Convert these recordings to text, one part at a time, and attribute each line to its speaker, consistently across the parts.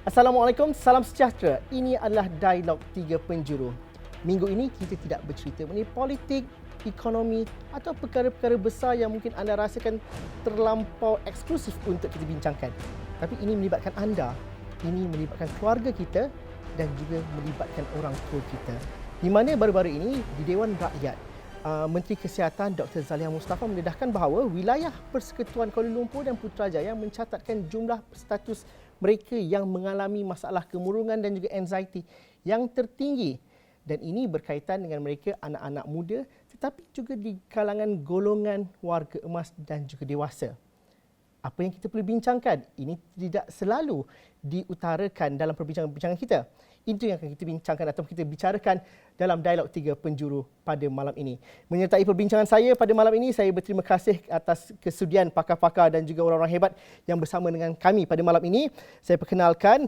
Speaker 1: Assalamualaikum, salam sejahtera. Ini adalah Dialog Tiga Penjuru. Minggu ini kita tidak bercerita mengenai politik, ekonomi atau perkara-perkara besar yang mungkin anda rasakan terlampau eksklusif untuk kita bincangkan. Tapi ini melibatkan anda, ini melibatkan keluarga kita dan juga melibatkan orang tua kita. Di mana baru-baru ini di Dewan Rakyat, Menteri Kesihatan Dr. Zaliha Mustafa mendedahkan bahawa wilayah Persekutuan Kuala Lumpur dan Putrajaya mencatatkan jumlah status mereka yang mengalami masalah kemurungan dan juga anxiety yang tertinggi, dan ini berkaitan dengan mereka anak-anak muda tetapi juga di kalangan golongan warga emas dan juga dewasa. Apa yang kita perlu bincangkan ini tidak selalu diutarakan dalam perbincangan-perbincangan kita. Itu yang akan kita bincangkan atau kita bicarakan dalam Dialog Tiga Penjuru pada malam ini. Menyertai perbincangan saya pada malam ini, saya berterima kasih atas kesudian pakar-pakar dan juga orang-orang hebat yang bersama dengan kami pada malam ini. Saya perkenalkan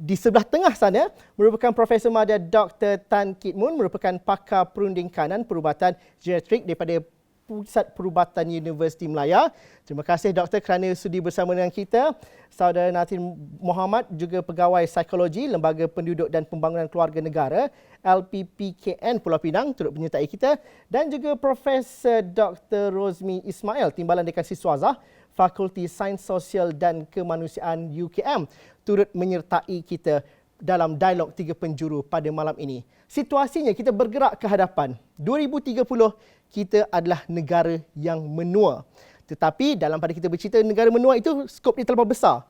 Speaker 1: di sebelah tengah sana merupakan Profesor Madya Dr. Tan Kit Mun, merupakan pakar perunding kanan perubatan geriatrik daripada Pusat Perubatan Universiti Melaya. Terima kasih Doktor kerana sudi bersama dengan kita. Saudara Natin Muhammad, juga pegawai psikologi Lembaga Penduduk dan Pembangunan Keluarga Negara LPPKN Pulau Pinang turut menyertai kita, dan juga Profesor Dr. Rozmi Ismail, Timbalan Dekan Siswazah Fakulti Sains Sosial dan Kemanusiaan UKM turut menyertai kita dalam Dialog Tiga Penjuru pada malam ini. Situasinya kita bergerak ke hadapan. 2030 kita adalah negara yang menua. Tetapi dalam pada kita bercerita negara menua itu skop dia terlalu besar.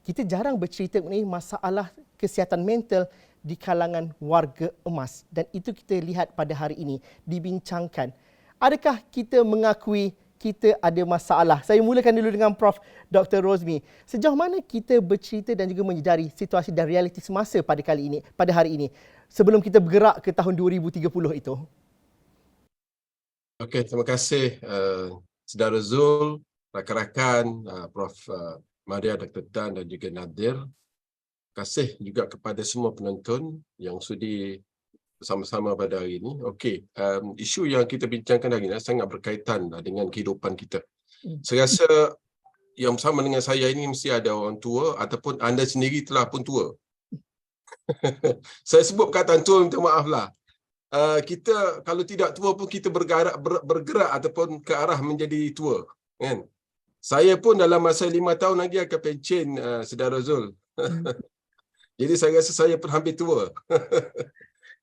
Speaker 1: Kita jarang bercerita mengenai masalah kesihatan mental di kalangan warga emas, dan itu kita lihat pada hari ini dibincangkan. Adakah kita mengakui kita ada masalah? Saya mulakan dulu dengan Prof. Dr. Rozmi. Sejauh mana kita bercerita dan juga menyedari situasi dan realiti semasa pada hari ini sebelum kita bergerak ke tahun 2030 itu?
Speaker 2: Okey, terima kasih Saudara Zul, rakan-rakan, Prof. Madya, Dr. Tan dan juga Nadir. Terima kasih juga kepada semua penonton yang sudi bersama-sama pada hari ini. Okey, isu yang kita bincangkan hari ini sangat berkaitan dengan kehidupan kita. Saya rasa yang bersama dengan saya ini mesti ada orang tua ataupun anda sendiri telah pun tua. Saya sebut perkataan tua, minta maaflah. Kita kalau tidak tua pun kita bergerak ataupun ke arah menjadi tua, kan? Saya pun dalam masa 5 tahun lagi akan pencen, Saudara Zul. Jadi saya rasa saya pun hampir tua.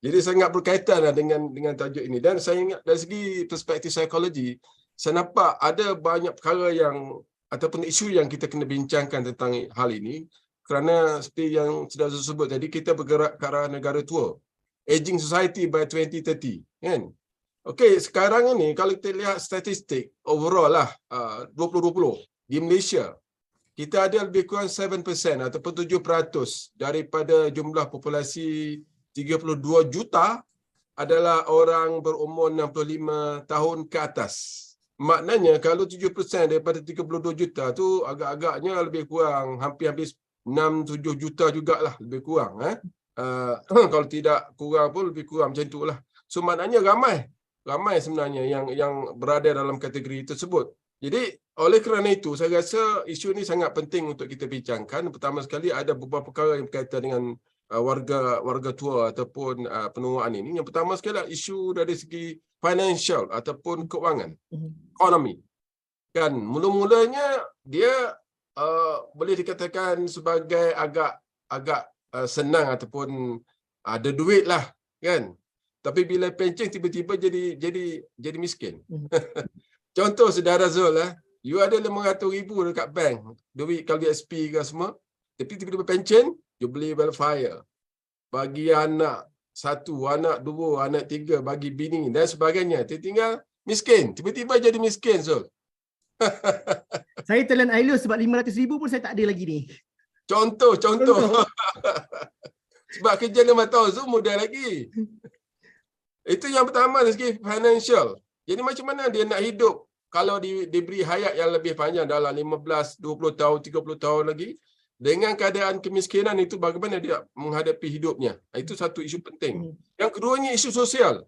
Speaker 2: Jadi sangat berkaitan dengan tajuk ini, dan saya ingat dari segi perspektif psikologi, saya nampak ada banyak perkara yang ataupun isu yang kita kena bincangkan tentang hal ini, kerana seperti yang Saudara Zul sebut tadi, kita bergerak ke arah negara tua. Aging society by 2030, kan? Okey, sekarang ini kalau kita lihat statistik overall lah 2020 di Malaysia, kita ada lebih kurang 7% ataupun 7% daripada jumlah populasi 32 juta adalah orang berumur 65 tahun ke atas. Maknanya kalau 7% daripada 32 juta tu agak-agaknya lebih kurang hampir-hampir 6-7 juta jugalah lebih kurang. Kalau tidak kurang pun lebih kurang macam itulah. So maknanya ramai sebenarnya yang berada dalam kategori tersebut. Jadi oleh kerana itu saya rasa isu ini sangat penting untuk kita bincangkan. Pertama sekali ada beberapa perkara yang berkaitan dengan warga tua ataupun penuaan ini. Yang pertama sekali adalah isu dari segi financial ataupun keuangan, ekonomi. Kan mula-mulanya dia boleh dikatakan sebagai agak senang ataupun ada duit lah, kan? Tapi bila pencen tiba-tiba jadi miskin. Contoh Saudara Zul, you ada 500,000 dekat bank, duit kalau SP ke semua, tapi tiba-tiba pencen, you beli welfare, bagi anak 1, anak 2, anak 3, bagi bini dan sebagainya. Tinggal miskin, tiba-tiba jadi miskin, Zul.
Speaker 1: Saya telan ILO sebab 500,000 pun saya tak ada lagi ni.
Speaker 2: Contoh. Sebab kerja 5 tahun tu muda lagi. Itu yang pertama dari segi financial. Jadi macam mana dia nak hidup kalau diberi hayat yang lebih panjang dalam 15, 20 tahun, 30 tahun lagi, dengan keadaan kemiskinan itu bagaimana dia menghadapi hidupnya. Itu satu isu penting. Yang keduanya isu sosial.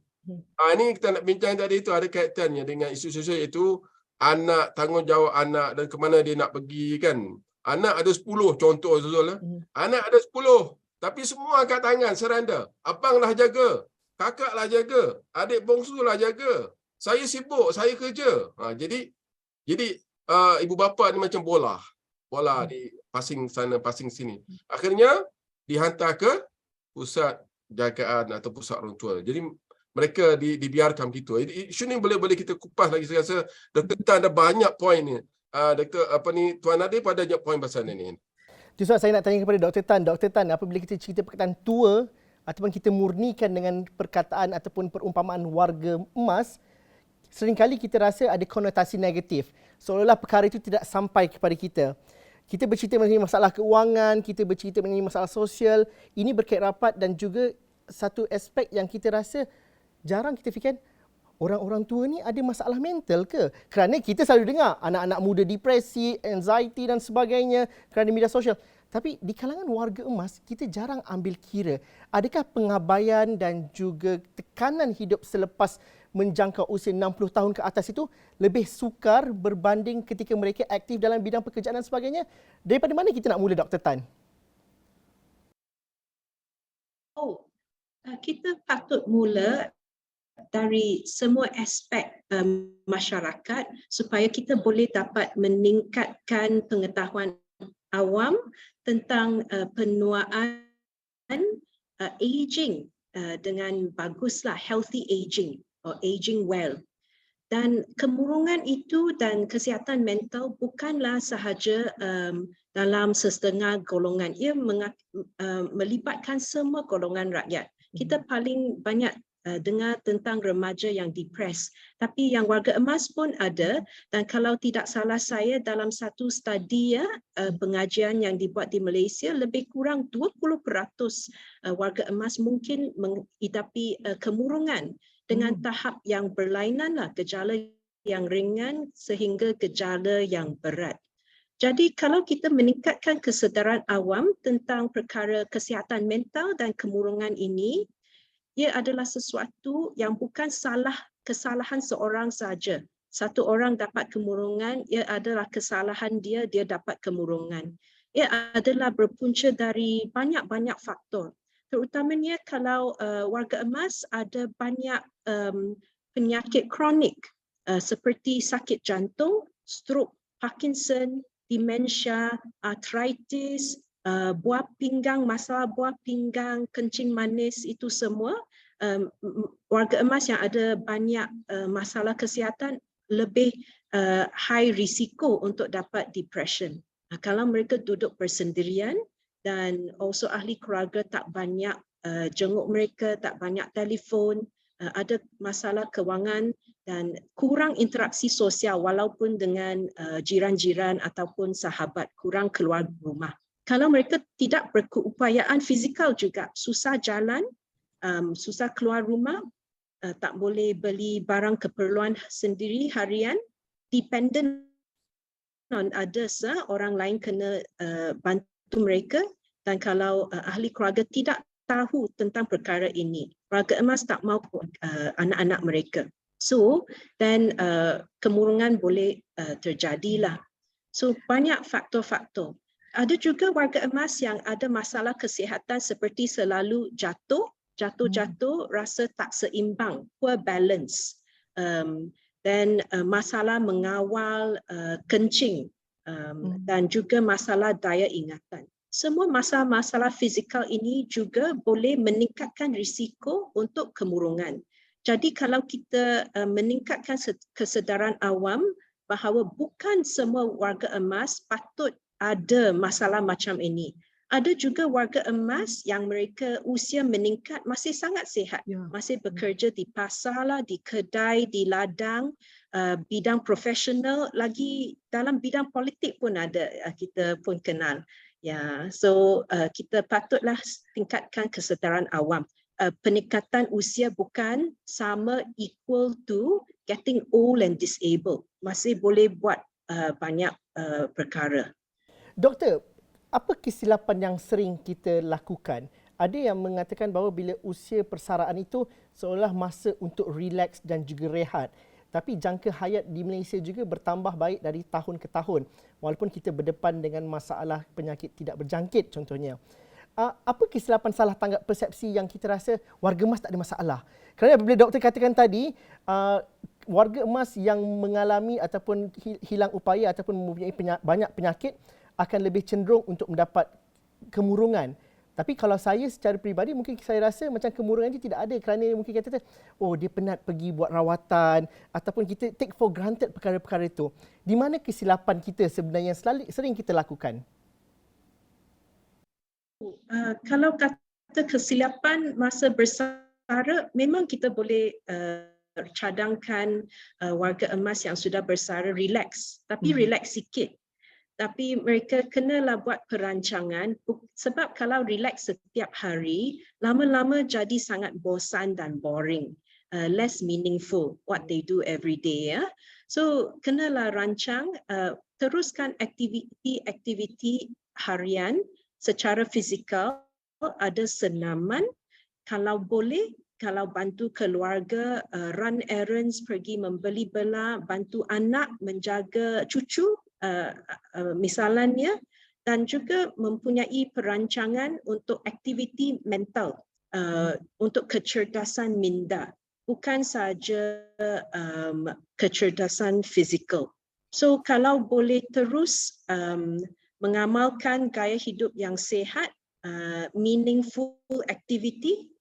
Speaker 2: Ini kita nak bincang tadi itu ada kaitannya dengan isu sosial, iaitu anak, tanggungjawab anak dan ke mana dia nak pergi, kan. Anak ada 10 contoh Zul. Anak ada 10 tapi semua angkat tangan surrender. Abang lah jaga, kakak lah jaga, adik bongsu lah jaga. Saya sibuk, saya kerja. Jadi ibu bapa ni macam bola di passing sana passing sini. Akhirnya dihantar ke pusat jagaan atau pusat orang tua. Jadi mereka dibiarkan begitu. Isu ni boleh kita kupas lagi. Saya rasa Dr. Tan ada banyak poin ni. Tuan Nadir pada banyak poin pasal ni.
Speaker 1: Itu sebab saya nak tanya kepada Dr. Tan. Dr. Tan, apabila kita cerita perkataan tua ataupun kita murnikan dengan perkataan ataupun perumpamaan warga emas, seringkali kita rasa ada konotasi negatif. Seolah-olah perkara itu tidak sampai kepada kita. Kita bercerita mengenai masalah keuangan, kita bercerita mengenai masalah sosial. Ini berkait rapat dan juga satu aspek yang kita rasa jarang kita fikir, orang-orang tua ni ada masalah mental ke? Kerana kita selalu dengar anak-anak muda depresi, anxiety dan sebagainya kerana media sosial. Tapi di kalangan warga emas, kita jarang ambil kira. Adakah pengabaian dan juga tekanan hidup selepas menjangkau usia 60 tahun ke atas itu lebih sukar berbanding ketika mereka aktif dalam bidang pekerjaan dan sebagainya? Daripada mana kita nak mula, Dr. Tan?
Speaker 3: Kita patut mula dari semua aspek masyarakat supaya kita boleh dapat meningkatkan pengetahuan awam tentang penuaan aging dengan baguslah, healthy aging or aging well. Dan kemurungan itu dan kesihatan mental bukanlah sahaja dalam setengah golongan. Ia melibatkan semua golongan rakyat. Kita paling banyak dengar tentang remaja yang depres, tapi yang warga emas pun ada. Dan kalau tidak salah saya, dalam satu studi pengajian yang dibuat di Malaysia, lebih kurang 20% warga emas mungkin menghadapi kemurungan dengan tahap yang berlainan lah, gejala yang ringan sehingga gejala yang berat. Jadi kalau kita meningkatkan kesedaran awam tentang perkara kesihatan mental dan kemurungan ini, ia adalah sesuatu yang bukan kesalahan seorang saja. Satu orang dapat kemurungan, ia adalah kesalahan dia dapat kemurungan. Ia adalah berpunca dari banyak-banyak faktor. Terutamanya kalau warga emas ada banyak penyakit kronik seperti sakit jantung, stroke, Parkinson, demensia, arthritis, buah pinggang, masalah buah pinggang, kencing manis, itu semua warga emas yang ada banyak masalah kesihatan lebih high risiko untuk dapat depression. Kalau mereka duduk bersendirian dan also ahli keluarga tak banyak jenguk mereka, tak banyak telefon, ada masalah kewangan dan kurang interaksi sosial walaupun dengan jiran-jiran ataupun sahabat, kurang keluar rumah. Kalau mereka tidak berkeupayaan fizikal juga, susah jalan, susah keluar rumah, tak boleh beli barang keperluan sendiri harian, dependent on others, orang lain kena bantu mereka. Dan kalau ahli keluarga tidak tahu tentang perkara ini, warga emas tak mahu anak-anak mereka. So, dan kemurungan boleh terjadilah. So, banyak faktor-faktor. Ada juga warga emas yang ada masalah kesihatan seperti selalu jatuh, rasa tak seimbang, poor balance, dan masalah mengawal kencing, dan juga masalah daya ingatan. Semua masalah-masalah fizikal ini juga boleh meningkatkan risiko untuk kemurungan. Jadi kalau kita meningkatkan kesedaran awam bahawa bukan semua warga emas patut ada masalah macam ini. Ada juga warga emas yang mereka usia meningkat masih sangat sihat. Masih bekerja di pasar lah, di kedai, di ladang, bidang profesional, lagi dalam bidang politik pun ada, kita pun kenal. So kita patutlah tingkatkan kesedaran awam. Peningkatan usia bukan sama equal to getting old and disabled. Masih boleh buat banyak perkara.
Speaker 1: Doktor, apa kesilapan yang sering kita lakukan? Ada yang mengatakan bahawa bila usia persaraan itu seolah masa untuk relax dan juga rehat. tapi jangka hayat di Malaysia juga bertambah baik dari tahun ke tahun walaupun kita berdepan dengan masalah penyakit tidak berjangkit contohnya. Apa kesilapan salah tanggap persepsi yang kita rasa warga emas tak ada masalah? Kerana bila doktor katakan tadi, warga emas yang mengalami ataupun hilang upaya ataupun mempunyai banyak penyakit akan lebih cenderung untuk mendapat kemurungan. Tapi kalau saya secara peribadi mungkin saya rasa macam kemurungan itu tidak ada kerana mungkin kita oh dia penat pergi buat rawatan ataupun kita take for granted perkara-perkara itu. Di mana kesilapan kita sebenarnya yang sering kita lakukan?
Speaker 3: Kalau kata kesilapan masa bersara, memang kita boleh cadangkan warga emas yang sudah bersara relax, tapi relax sikit. Tapi mereka kenalah buat perancangan sebab kalau relax setiap hari, lama-lama jadi sangat bosan dan boring, less meaningful what they do every day. Ya. So kenalah rancang, teruskan aktiviti harian secara fizikal, ada senaman, kalau boleh, kalau bantu keluarga, run errands, pergi membeli bela, bantu anak menjaga cucu, misalannya, dan juga mempunyai perancangan untuk aktiviti mental, untuk kecerdasan minda, bukan sahaja kecerdasan fizikal. So kalau boleh terus mengamalkan gaya hidup yang sihat, meaningful activity,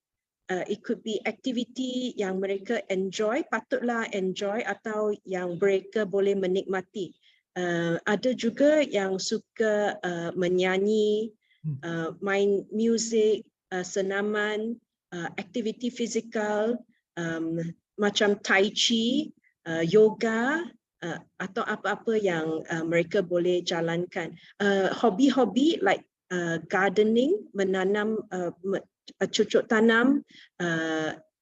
Speaker 3: it could be activity yang mereka enjoy, patutlah enjoy atau yang mereka boleh menikmati. Ada juga yang suka menyanyi, main muzik, senaman, aktiviti fizikal, macam tai chi, yoga, atau apa-apa yang mereka boleh jalankan. Hobi-hobi like gardening, menanam, cucuk tanam,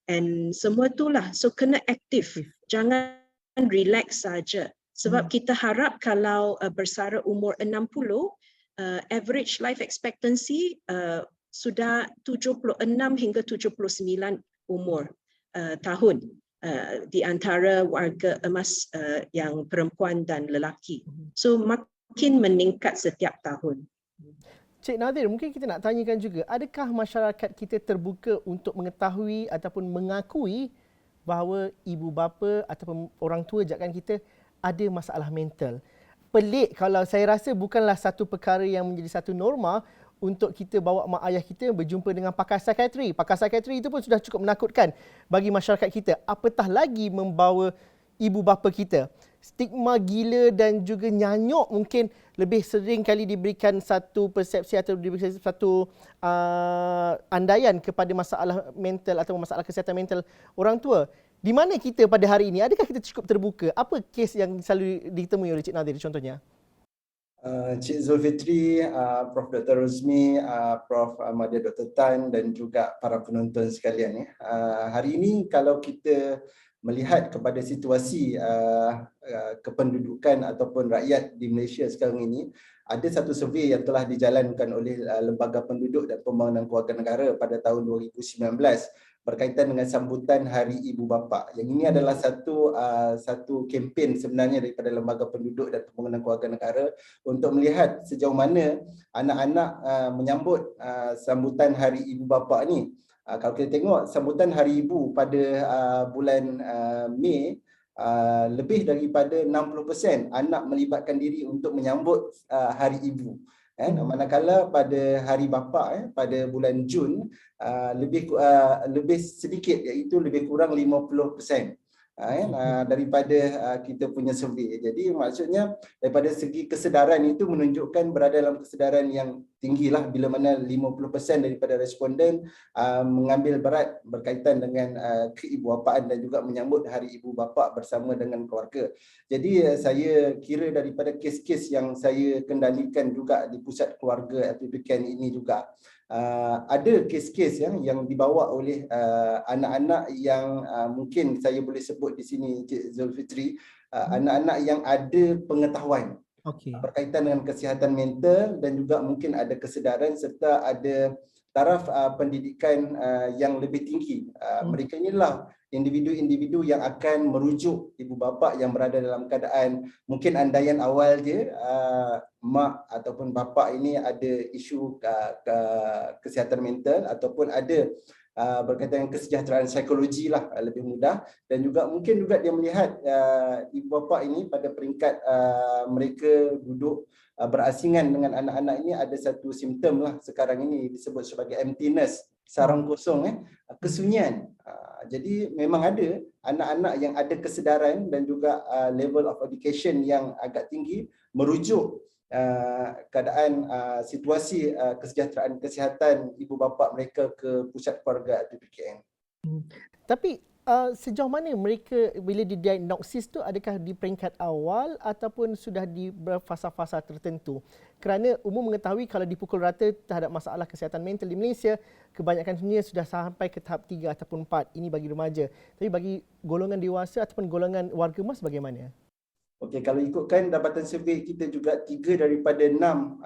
Speaker 3: and semua itulah. So kena aktif, jangan relax saja. Sebab kita harap kalau bersara umur 60, average life expectancy sudah 76 hingga 79 umur tahun di antara warga emas yang perempuan dan lelaki. So makin meningkat setiap tahun.
Speaker 1: Cik Nadir, mungkin kita nak tanyakan juga, adakah masyarakat kita terbuka untuk mengetahui ataupun mengakui bahawa ibu bapa ataupun orang tua jagaan kita ada masalah mental? Pelik kalau saya rasa bukanlah satu perkara yang menjadi satu norma untuk kita bawa mak ayah kita berjumpa dengan pakar psikiatri. Pakar psikiatri itu pun sudah cukup menakutkan bagi masyarakat kita. Apatah lagi membawa ibu bapa kita. Stigma gila dan juga nyanyuk mungkin lebih sering kali diberikan satu persepsi atau diberikan satu andaian kepada masalah mental atau masalah kesihatan mental orang tua. Di mana kita pada hari ini? Adakah kita cukup terbuka? Apa kes yang selalu ditemui oleh Cik Nadir contohnya?
Speaker 4: Cik Zulfitri, Prof. Dr. Rosmi, Prof. Ahmadiyah Dr. Tan dan juga para penonton sekalian. Hari ini kalau kita melihat kepada situasi kependudukan ataupun rakyat di Malaysia sekarang ini, ada satu survey yang telah dijalankan oleh Lembaga Penduduk dan Pembangunan Keluarga Negara pada tahun 2019 berkaitan dengan sambutan Hari Ibu Bapa. Yang ini adalah satu kempen sebenarnya daripada Lembaga Penduduk dan Pembangunan Keluarga Negara untuk melihat sejauh mana anak-anak menyambut sambutan Hari Ibu Bapa ni. Kalau kita tengok sambutan Hari Ibu pada bulan Mei, lebih daripada 60% anak melibatkan diri untuk menyambut Hari Ibu. Manakala pada Hari Bapa pada bulan Jun lebih sedikit, iaitu lebih kurang 50% daripada kita punya survey. Jadi maksudnya daripada segi kesedaran itu menunjukkan berada dalam kesedaran yang tinggilah bila mana 50% daripada responden mengambil berat berkaitan dengan keibuapaan dan juga menyambut Hari Ibu Bapa bersama dengan keluarga. Jadi saya kira daripada kes-kes yang saya kendalikan juga di pusat keluarga APPKN ini juga ada kes-kes yang dibawa oleh anak-anak yang mungkin saya boleh sebut di sini, Cik Zulfitri, anak-anak yang ada pengetahuan berkaitan dengan kesihatan mental dan juga mungkin ada kesedaran serta ada taraf pendidikan yang lebih tinggi. Mereka inilah individu-individu yang akan merujuk ibu bapa yang berada dalam keadaan mungkin andaian awal dia mak ataupun bapa ini ada isu kesihatan mental ataupun ada berkaitan dengan kesejahteraan psikologi lah, lebih mudah, dan juga mungkin juga dia melihat ibu bapa ini pada peringkat mereka duduk berasingan dengan anak-anak ini ada satu simptom lah sekarang ini disebut sebagai emptiness, sarang kosong, kesunyian. Jadi memang ada anak-anak yang ada kesedaran dan juga level of education yang agak tinggi merujuk keadaan situasi kesejahteraan kesihatan ibu bapa mereka ke pusat keluarga atau PKN.
Speaker 1: Tapi sejauh mana mereka bila didiagnosis tu, adakah di peringkat awal ataupun sudah di fasa-fasa tertentu? Kerana umum mengetahui kalau dipukul rata terhadap masalah kesihatan mental di Malaysia, kebanyakannya sudah sampai ke tahap 3 ataupun 4. Ini bagi remaja. Tapi bagi golongan dewasa ataupun golongan warga emas bagaimana?
Speaker 4: Okey, kalau ikutkan dapatan survey kita juga 3 daripada 6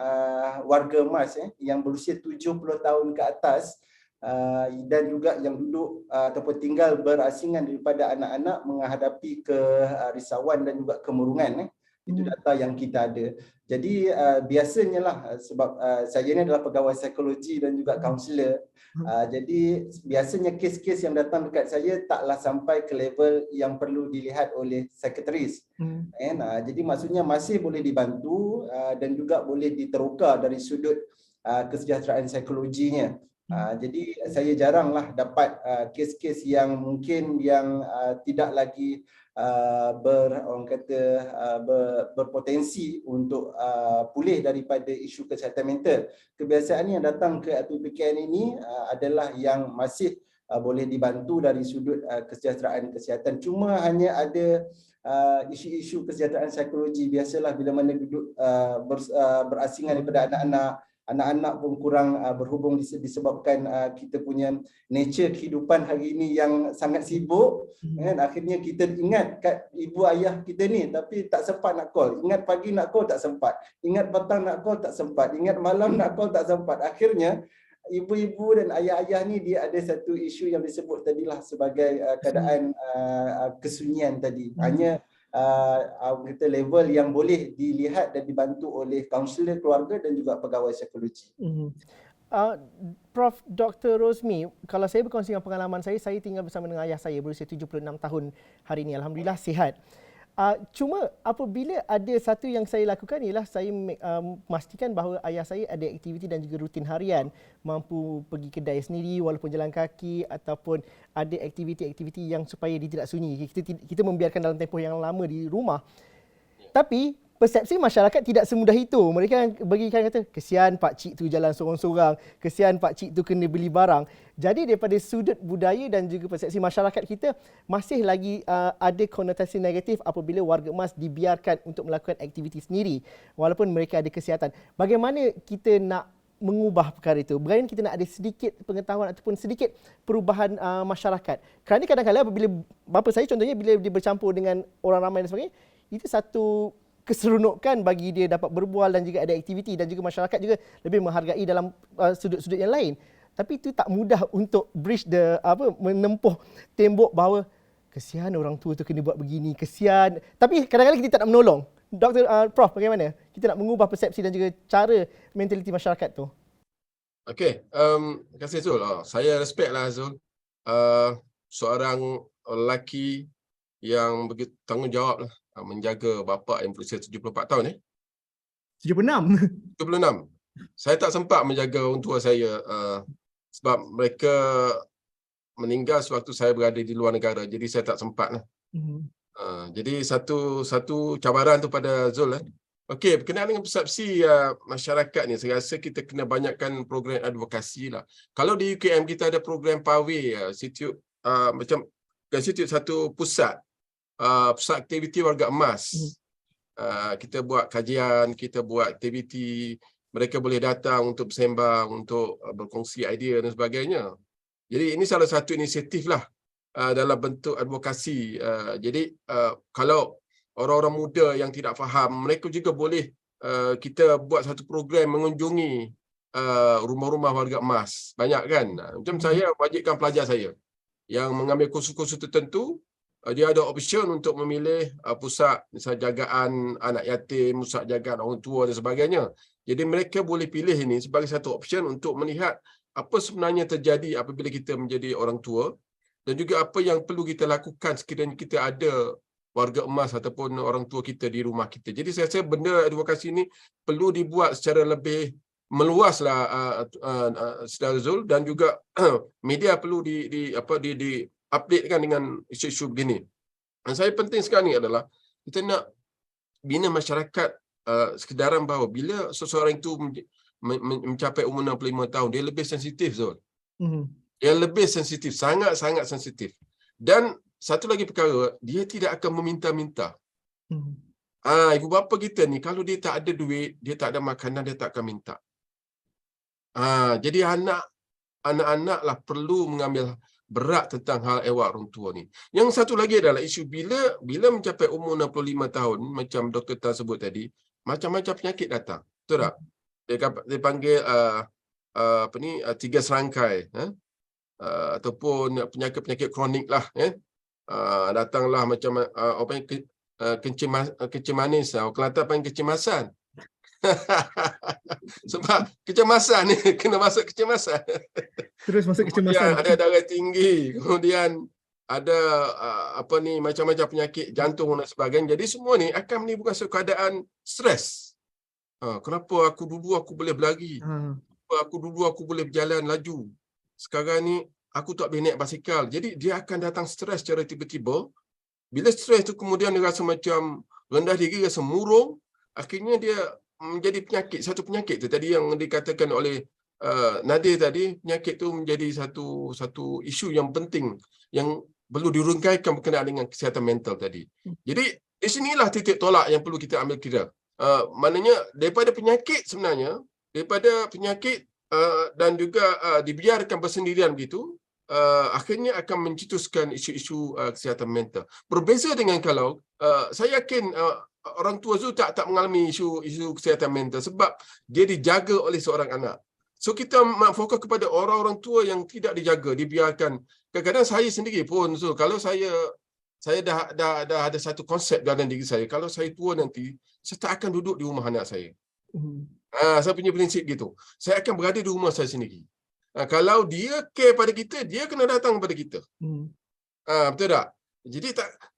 Speaker 4: warga emas yang berusia 70 tahun ke atas dan juga yang duduk ataupun tinggal berasingan daripada anak-anak menghadapi kerisauan dan juga kemurungan. Itu data yang kita ada. Jadi biasanya lah sebab saya ni adalah pegawai psikologi dan juga kaunselor. Jadi biasanya kes-kes yang datang dekat saya taklah sampai ke level yang perlu dilihat oleh psikiatris. Jadi maksudnya masih boleh dibantu dan juga boleh diteroka dari sudut kesejahteraan psikologinya. Jadi saya jaranglah dapat kes-kes yang mungkin yang tidak lagi berpotensi untuk pulih daripada isu kesihatan mental. Kebiasaan yang datang ke PKN ini adalah yang masih boleh dibantu dari sudut kesejahteraan kesihatan. Cuma hanya ada isu-isu kesejahteraan psikologi biasalah bila mana duduk berasingan daripada anak-anak pun kurang berhubung disebabkan kita punya nature kehidupan hari ini yang sangat sibuk, kan? Akhirnya kita ingat kat ibu ayah kita ni tapi tak sempat nak call. Ingat pagi nak call tak sempat. Ingat petang nak call tak sempat. Ingat malam nak call tak sempat. Akhirnya ibu-ibu dan ayah-ayah ni dia ada satu isu yang disebut tadilah sebagai keadaan kesunyian tadi. Hanya kita level yang boleh dilihat dan dibantu oleh kaunselor keluarga dan juga pegawai psikologi.
Speaker 1: Prof. Dr. Rosmi, kalau saya berkongsi dengan pengalaman saya tinggal bersama dengan ayah saya berusia 76 tahun hari ini. Alhamdulillah sihat. Cuma apabila ada satu yang saya lakukan ialah saya memastikan bahawa ayah saya ada aktiviti dan juga rutin harian, mampu pergi kedai sendiri walaupun jalan kaki ataupun ada aktiviti-aktiviti yang supaya dia tidak sunyi. Kita membiarkan dalam tempoh yang lama di rumah. Tapi persepsi masyarakat tidak semudah itu. Mereka bagikan kata, kesian pak cik tu jalan sorang-sorang, kesian pak cik tu kena beli barang. Jadi daripada sudut budaya dan juga persepsi masyarakat kita, masih lagi ada konotasi negatif apabila warga emas dibiarkan untuk melakukan aktiviti sendiri walaupun mereka ada kesihatan. Bagaimana kita nak mengubah perkara itu? Bagaimana kita nak ada sedikit pengetahuan ataupun sedikit perubahan masyarakat? Kerana kadang-kadang apabila bapa saya contohnya bila dia bercampur dengan orang ramai dan sebagainya, itu satu keseronokan bagi dia dapat berbual dan juga ada aktiviti dan juga masyarakat juga lebih menghargai dalam sudut-sudut yang lain. Tapi itu tak mudah untuk bridge menempuh tembok bahawa kesian orang tua tu kena buat begini, kesian. Tapi kadang-kadang kita tak nak menolong. Dr. Prof, bagaimana kita nak mengubah persepsi dan juga cara mentaliti masyarakat tu?
Speaker 2: Okey, terima kasih Zul. Saya respect lah Zul. Seorang lelaki yang begitu tanggungjawab lah menjaga bapa yang berusia 74 tahun
Speaker 1: 76.
Speaker 2: 76. Saya tak sempat menjaga orang tua saya sebab mereka meninggal sewaktu saya berada di luar negara. Jadi saya tak sempat lah. Jadi satu cabaran tu pada Zul. Okey, berkenaan dengan persepsi masyarakat ni, saya rasa kita kena banyakkan program advokasi lah. Kalau di UKM kita ada program PAWE, macam institut satu pusat aktiviti warga emas. Kita buat kajian, kita buat aktiviti, mereka boleh datang untuk bersembang, untuk berkongsi idea dan sebagainya. Jadi ini salah satu inisiatif lah dalam bentuk advokasi. Jadi kalau orang-orang muda yang tidak faham, mereka juga boleh kita buat satu program mengunjungi rumah-rumah warga emas. Banyak kan? Macam saya wajibkan pelajar saya yang mengambil kursus-kursus tertentu, dia ada option untuk memilih pusat misalnya jagaan anak yatim, pusat jagaan orang tua dan sebagainya. Jadi mereka boleh pilih ini sebagai satu option untuk melihat apa sebenarnya terjadi apabila kita menjadi orang tua dan juga apa yang perlu kita lakukan sekiranya kita ada warga emas ataupun orang tua kita di rumah kita. Jadi saya rasa benda advokasi ini perlu dibuat secara lebih meluaslah Saudara Zul, dan juga media perlu di updatekan dengan isu-isu begini. Dan saya penting sekarang ni adalah kita nak bina masyarakat sekedaran bahawa bila seseorang itu mencapai umur 65 tahun, dia lebih sensitif, Zul. Dia lebih sensitif, sangat-sangat sensitif. Dan satu lagi perkara, dia tidak akan meminta-minta. Ibu bapa kita ni, kalau dia tak ada duit, dia tak ada makanan, dia tak akan minta. Jadi anak-anak lah perlu mengambil berat tentang hal ewak orang tua ni. Yang satu lagi adalah isu bila mencapai umur 65 tahun, macam Dr. Tan sebut tadi, macam-macam penyakit datang. Betul tak? Dia panggil tiga serangkai, ataupun penyakit-penyakit kronik lah. Datanglah macam kencing manis. Orang Kelantan panggil kecemasan. Sebab kecemasan ni kena masuk kecemasan.
Speaker 1: Terus masuk kecemasan.
Speaker 2: Kemudian ada darah tinggi, kemudian ada macam-macam penyakit jantung dan sebagainya. Jadi semua ni akan menimbulkan satu keadaan stres. Kenapa aku dulu aku boleh berlari? Kenapa aku dulu aku boleh berjalan laju? Sekarang ni aku tak boleh naik basikal. Jadi dia akan datang stres secara tiba-tiba. Bila stres tu kemudian dia rasa macam rendah diri, rasa murung, akhirnya dia menjadi penyakit. Satu penyakit tu tadi yang dikatakan oleh Nadir tadi, penyakit tu menjadi satu isu yang penting yang perlu dirungkaikan berkenaan dengan kesihatan mental tadi. Jadi di sinilah titik tolak yang perlu kita ambil kira. Maknanya daripada penyakit sebenarnya, dan juga dibiarkan bersendirian begitu, akhirnya akan mencetuskan isu-isu kesihatan mental. Berbeza dengan kalau saya yakin orang tua tu tak mengalami isu kesihatan mental sebab dia dijaga oleh seorang anak. So kita fokus kepada orang-orang tua yang tidak dijaga, dibiarkan. Kadang-kadang saya sendiri pun, so kalau saya dah ada satu konsep dalam diri saya, kalau saya tua nanti, saya tak akan duduk di rumah anak saya. Saya punya prinsip gitu. Saya akan berada di rumah saya sendiri. Kalau dia care pada kita, dia kena datang kepada kita. Betul tak?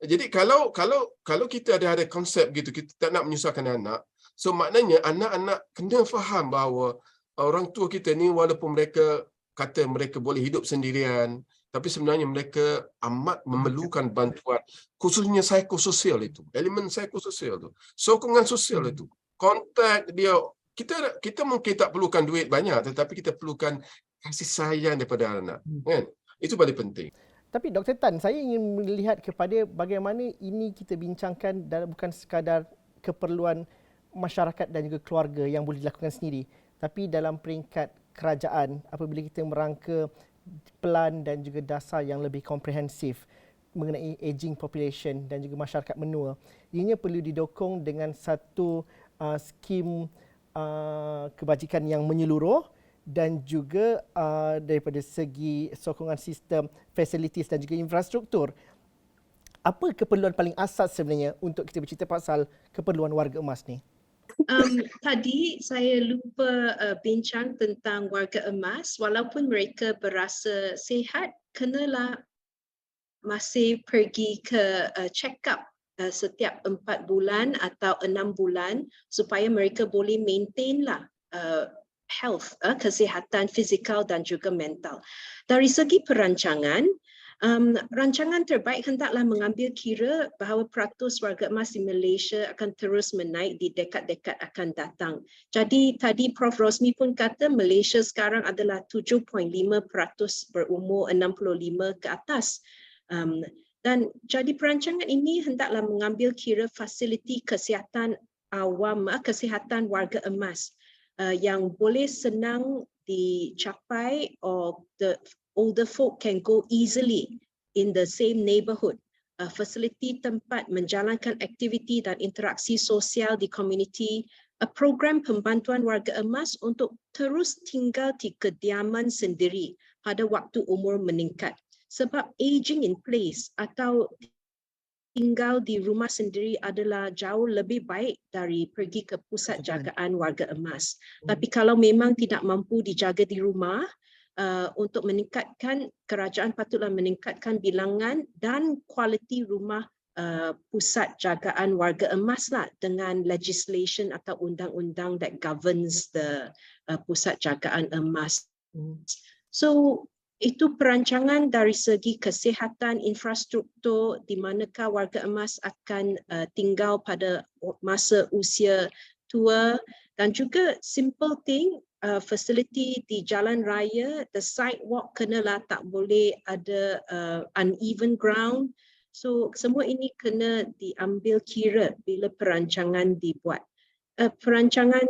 Speaker 2: Jadi kalau kita ada konsep gitu, kita tak nak menyusahkan anak, so maknanya anak-anak kena faham bahawa orang tua kita ni walaupun mereka kata mereka boleh hidup sendirian, tapi sebenarnya mereka amat memerlukan bantuan, khususnya psikososial itu, elemen psikososial tu, sokongan sosial itu, kontak dia. Kita mungkin tak perlukan duit banyak, tetapi kita perlukan kasih sayang daripada anak, kan? Itu paling penting.
Speaker 1: Tapi Dr. Tan, saya ingin melihat kepada bagaimana ini kita bincangkan dan bukan sekadar keperluan masyarakat dan juga keluarga yang boleh dilakukan sendiri, tapi dalam peringkat kerajaan apabila kita merangka pelan dan juga dasar yang lebih komprehensif mengenai aging population dan juga masyarakat menua. Ianya perlu didukung dengan satu skim kebajikan yang menyeluruh dan juga daripada segi sokongan sistem facilities dan juga infrastruktur. Apa keperluan paling asas sebenarnya untuk kita bercerita pasal keperluan warga emas ni?
Speaker 3: Tadi saya lupa bincang tentang warga emas. Walaupun mereka berasa sihat, kenalah masih pergi ke check up setiap 4 bulan atau 6 bulan supaya mereka boleh maintain lah health, kesihatan fizikal dan juga mental. Dari segi perancangan, rancangan terbaik hendaklah mengambil kira bahawa peratus warga emas di Malaysia akan terus menaik di dekad-dekad akan datang. Jadi tadi Prof. Rosmi pun kata Malaysia sekarang adalah 7.5% berumur 65 ke atas. Dan jadi perancangan ini hendaklah mengambil kira fasiliti kesihatan awam, kesihatan warga emas yang boleh senang dicapai, or the older folk can go easily in the same neighborhood. Fasiliti tempat menjalankan aktiviti dan interaksi sosial di komuniti, program pembantuan warga emas untuk terus tinggal di kediaman sendiri pada waktu umur meningkat. sebab aging in place atau tinggal di rumah sendiri adalah jauh lebih baik dari pergi ke pusat jagaan warga emas. Tapi kalau memang tidak mampu dijaga di rumah, untuk meningkatkan, kerajaan patutlah meningkatkan bilangan dan kualiti rumah pusat jagaan warga emas lah dengan legislation atau undang-undang that governs the pusat jagaan emas. So itu perancangan dari segi kesihatan, infrastruktur, di manakah warga emas akan tinggal pada masa usia tua, dan juga simple thing, facility di jalan raya, the sidewalk kenalah tak boleh ada uneven ground. So semua ini kena diambil kira bila perancangan dibuat. Perancangan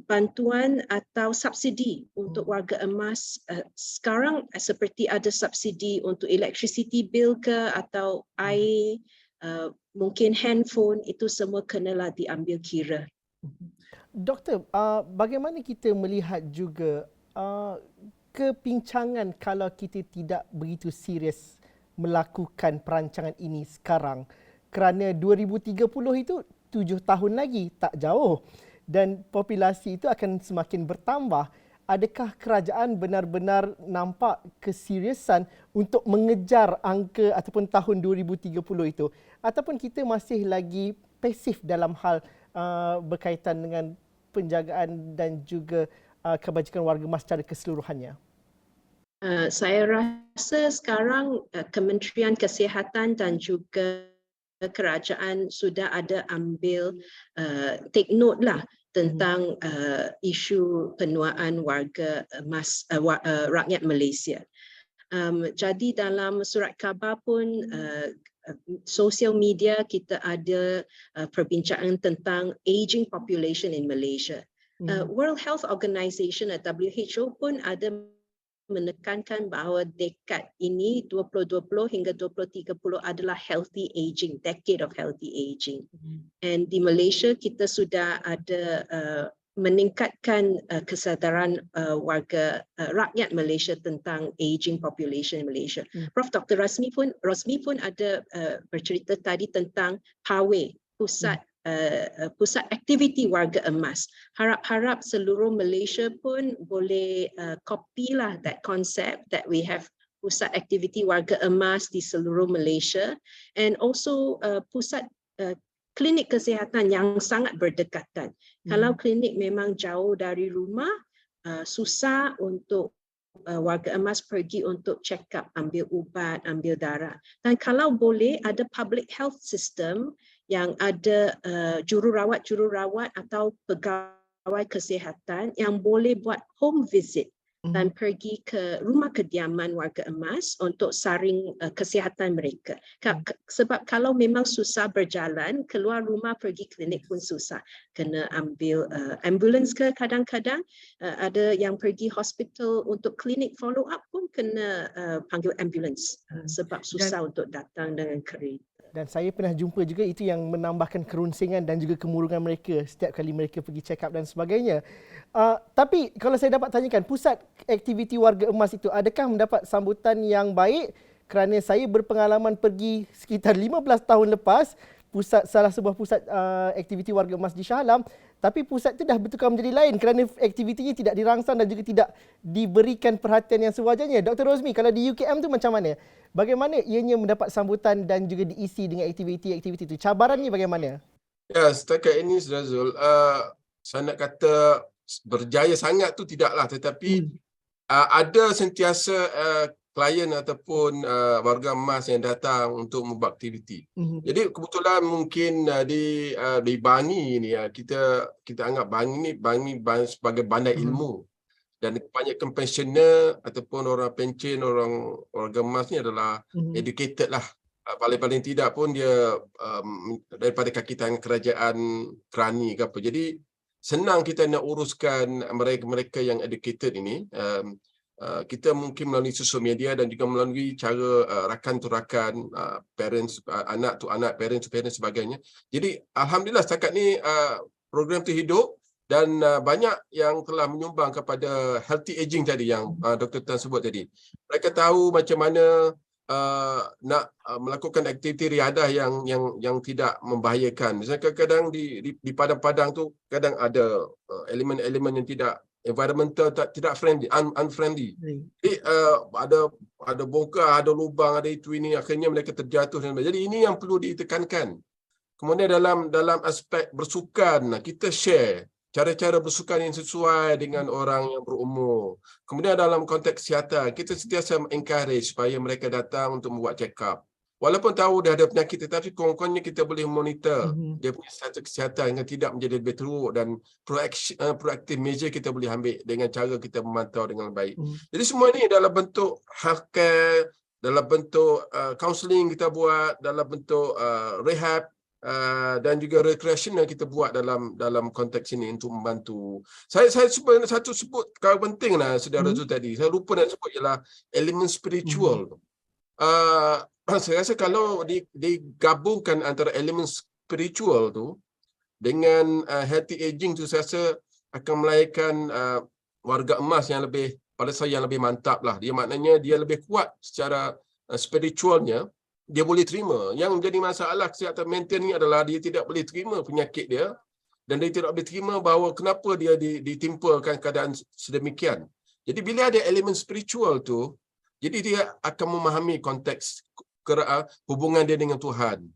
Speaker 3: bantuan atau subsidi untuk warga emas sekarang seperti ada subsidi untuk electricity bill ke atau air, mungkin handphone, itu semua kenalah diambil kira.
Speaker 1: Doktor, bagaimana kita melihat juga kepincangan kalau kita tidak begitu serius melakukan perancangan ini sekarang, kerana 2030 itu 7 tahun lagi, tak jauh, dan populasi itu akan semakin bertambah. Adakah kerajaan benar-benar nampak keseriusan untuk mengejar angka ataupun tahun 2030 itu, ataupun kita masih lagi pasif dalam hal berkaitan dengan penjagaan dan juga kebajikan warga emas secara keseluruhannya?
Speaker 3: Saya rasa sekarang Kementerian Kesihatan dan juga kerajaan sudah ada ambil take note lah tentang isu penuaan warga emas, rakyat Malaysia. Jadi dalam surat khabar pun, social media kita ada perbincangan tentang aging population in Malaysia. World Health Organization atau WHO pun ada menekankan bahawa dekad ini 2020 hingga 2030 adalah healthy aging, decade of healthy aging. And di Malaysia kita sudah ada meningkatkan kesedaran warga rakyat Malaysia tentang aging population in Malaysia. Prof. Dr. Rosmi pun ada bercerita tadi tentang PAWE, pusat aktiviti warga emas. Harap-harap seluruh Malaysia pun boleh copy lah that concept that we have pusat aktiviti warga emas di seluruh Malaysia, and also pusat klinik kesihatan yang sangat berdekatan. Kalau klinik memang jauh dari rumah, susah untuk warga emas pergi untuk check up, ambil ubat, ambil darah. Dan kalau boleh ada public health system yang ada jururawat atau pegawai kesihatan yang boleh buat home visit dan pergi ke rumah kediaman warga emas untuk saring kesihatan mereka. Sebab kalau memang susah berjalan, keluar rumah pergi klinik pun susah. Kena ambil ambulans ke, kadang-kadang ada yang pergi hospital untuk klinik follow up pun kena panggil ambulans sebab susah untuk datang dengan kereta.
Speaker 1: Dan saya pernah jumpa juga itu yang menambahkan kerunsingan dan juga kemurungan mereka setiap kali mereka pergi check up dan sebagainya. Tapi kalau saya dapat tanyakan, pusat aktiviti warga emas itu adakah mendapat sambutan yang baik? Kerana saya berpengalaman pergi sekitar 15 tahun lepas, salah sebuah pusat aktiviti warga emas di Shah Alam, tapi pusat itu dah bertukar menjadi lain kerana aktivitinya tidak dirangsang dan juga tidak diberikan perhatian yang sewajarnya. Dr. Rosmi, kalau di UKM tu macam mana? Bagaimana ianya mendapat sambutan dan juga diisi dengan aktiviti-aktiviti itu? Cabarannya bagaimana?
Speaker 2: Ya, setakat ini, Zul, saya nak kata berjaya sangat tu tidaklah, tetapi ada sentiasa klien ataupun warga emas yang datang untuk membuat aktiviti. Jadi kebetulan mungkin di Bangi ni, kita anggap Bangi sebagai bandar ilmu. Dan kebanyakan pensioner ataupun orang pencen, warga emas ni adalah educated lah. Paling-paling tidak pun dia daripada kaki tangan kerajaan kerani ke apa. Jadi senang kita nak uruskan mereka yang educated ini. Kita mungkin melalui social media dan juga melalui cara rakan tu rakan, parents, anak tu anak, parents tu parents sebagainya. Jadi alhamdulillah setakat ni program tu hidup Dan banyak yang telah menyumbang kepada healthy aging tadi yang Dr. Tan sebut tadi. Mereka tahu macam mana nak melakukan aktiviti riadah yang tidak membahayakan. Misalnya kadang-kadang di padang-padang tu kadang ada elemen-elemen yang tidak environmental, tidak friendly, unfriendly. Jadi ada bongkar, ada lubang, ada itu ini, akhirnya mereka terjatuh dan sebagainya. Jadi ini yang perlu ditekankan. Kemudian dalam aspek bersukan, kita share cara-cara bersukan yang sesuai dengan orang yang berumur. Kemudian dalam konteks kesihatan, kita sentiasa encourage supaya mereka datang untuk membuat check up. Walaupun tahu dah ada penyakit, tetapi kurang-kurangnya kita boleh monitor dia punya status kesihatan dengan tidak menjadi lebih teruk, dan proaktif measure kita boleh ambil dengan cara kita memantau dengan baik. Jadi semua ini dalam bentuk healthcare, dalam bentuk counselling kita buat, dalam bentuk rehab, dan juga recreational kita buat dalam konteks ini untuk membantu. Saya sebut perkara penting lah saudara Zul tadi. Saya lupa nak sebut ialah elemen spiritual. Saya rasa kalau digabungkan antara elemen spiritual tu dengan healthy aging tu, saya rasa akan melahirkan warga emas yang lebih, pada saya, yang lebih mantap lah. Dia maknanya dia lebih kuat secara spiritualnya. Dia boleh terima. Yang menjadi masalah kesihatan mental ni adalah dia tidak boleh terima penyakit dia, dan dia tidak boleh terima bahawa kenapa dia ditimpakan keadaan sedemikian. Jadi bila ada elemen spiritual tu, jadi dia akan memahami konteks hubungan dia dengan Tuhan.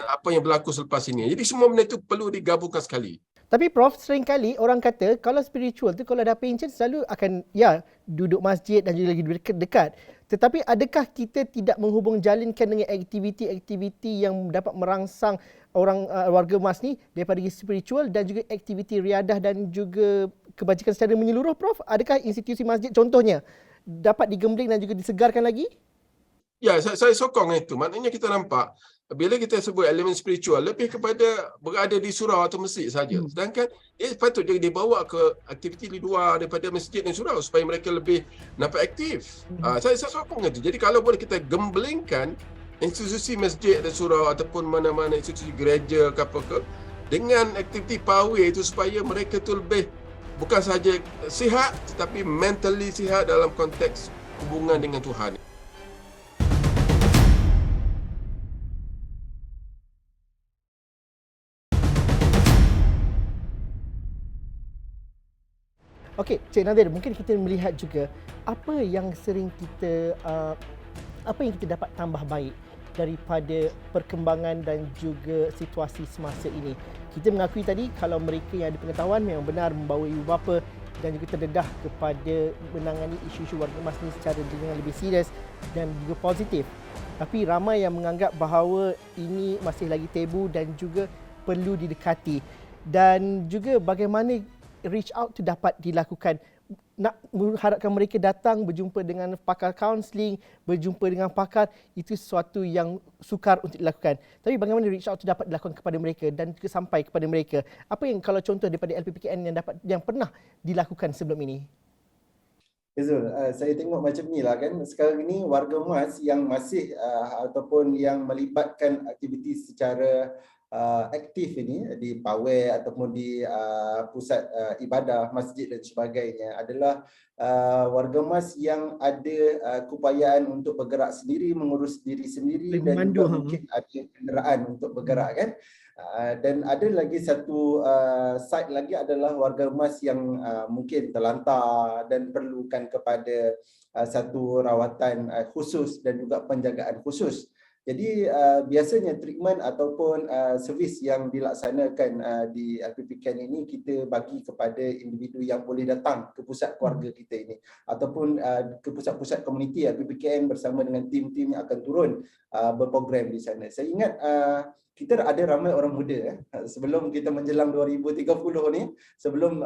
Speaker 2: Apa yang berlaku selepas ini. Jadi semua benda itu perlu digabungkan sekali.
Speaker 1: Tapi Prof, seringkali orang kata kalau spiritual tu, kalau dah pencen selalu akan duduk masjid dan juga lagi dekat. Tetapi adakah kita tidak menghubung jalinkan dengan aktiviti-aktiviti yang dapat merangsang orang warga emas ni daripada segi spiritual dan juga aktiviti riadah dan juga kebajikan secara menyeluruh, Prof? Adakah institusi masjid contohnya dapat digembling dan juga disegarkan lagi?
Speaker 2: Ya, saya sokong itu. Maknanya kita nampak bila kita sebut elemen spiritual, lebih kepada berada di surau atau masjid saja. Sedangkan patutnya dibawa ke aktiviti di luar daripada masjid dan surau supaya mereka lebih nampak aktif. Saya sokong itu. Jadi kalau boleh kita gemblingkan institusi masjid dan surau ataupun mana-mana institusi gereja ke apa ke dengan aktiviti power itu, supaya mereka tu lebih bukan sahaja sihat tetapi mentally sihat dalam konteks hubungan dengan Tuhan.
Speaker 1: Okey, Cik Nadir, mungkin kita melihat juga apa yang sering kita apa yang kita dapat tambah baik daripada perkembangan dan juga situasi semasa ini. Kita mengakui tadi kalau mereka yang ada pengetahuan memang benar membawa ibu bapa dan juga terdedah kepada menangani isu-isu warga emas ini secara dengan lebih serius dan juga positif. Tapi ramai yang menganggap bahawa ini masih lagi tabu dan juga perlu didekati. Dan juga bagaimana reach out tu dapat dilakukan. Nak mengharapkan mereka datang berjumpa dengan pakar kaunseling, berjumpa dengan pakar, itu sesuatu yang sukar untuk dilakukan. Tapi bagaimana reach out tu dapat dilakukan kepada mereka dan juga sampai kepada mereka? Apa yang kalau contoh daripada LPPKN yang pernah dilakukan sebelum ini?
Speaker 4: Zul, saya tengok macam ni lah kan. Sekarang ni warga emas yang masih ataupun yang melibatkan aktiviti secara aktif ini di pawai ataupun di pusat ibadah, masjid dan sebagainya adalah warga emas yang ada keupayaan untuk bergerak sendiri, mengurus diri sendiri dan juga mungkin ada kenderaan untuk bergerak kan. Dan ada lagi satu side lagi adalah warga emas yang mungkin terlantar dan perlukan kepada satu rawatan khusus dan juga penjagaan khusus. Jadi biasanya treatment ataupun servis yang dilaksanakan di LPPKN ini kita bagi kepada individu yang boleh datang ke pusat keluarga kita ini ataupun ke pusat-pusat komuniti LPPKN bersama dengan tim-tim yang akan turun berprogram di sana. Saya ingat kita ada ramai orang muda sebelum kita menjelang 2030 ni, sebelum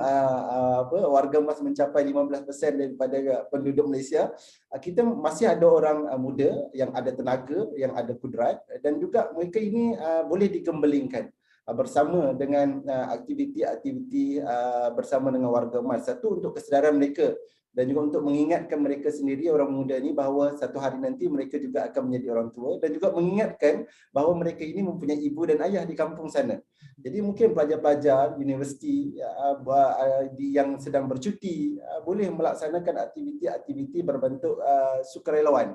Speaker 4: warga emas mencapai 15% daripada penduduk Malaysia, kita masih ada orang muda yang ada tenaga, yang ada kudrat dan juga mereka ini boleh digembelingkan. bersama dengan aktiviti-aktiviti bersama dengan warga emas. Satu, untuk kesedaran mereka dan juga untuk mengingatkan mereka sendiri, orang muda ni, bahawa satu hari nanti mereka juga akan menjadi orang tua, dan juga mengingatkan bahawa mereka ini mempunyai ibu dan ayah di kampung sana. Jadi mungkin pelajar-pelajar universiti yang sedang bercuti boleh melaksanakan aktiviti-aktiviti berbentuk sukarelawan.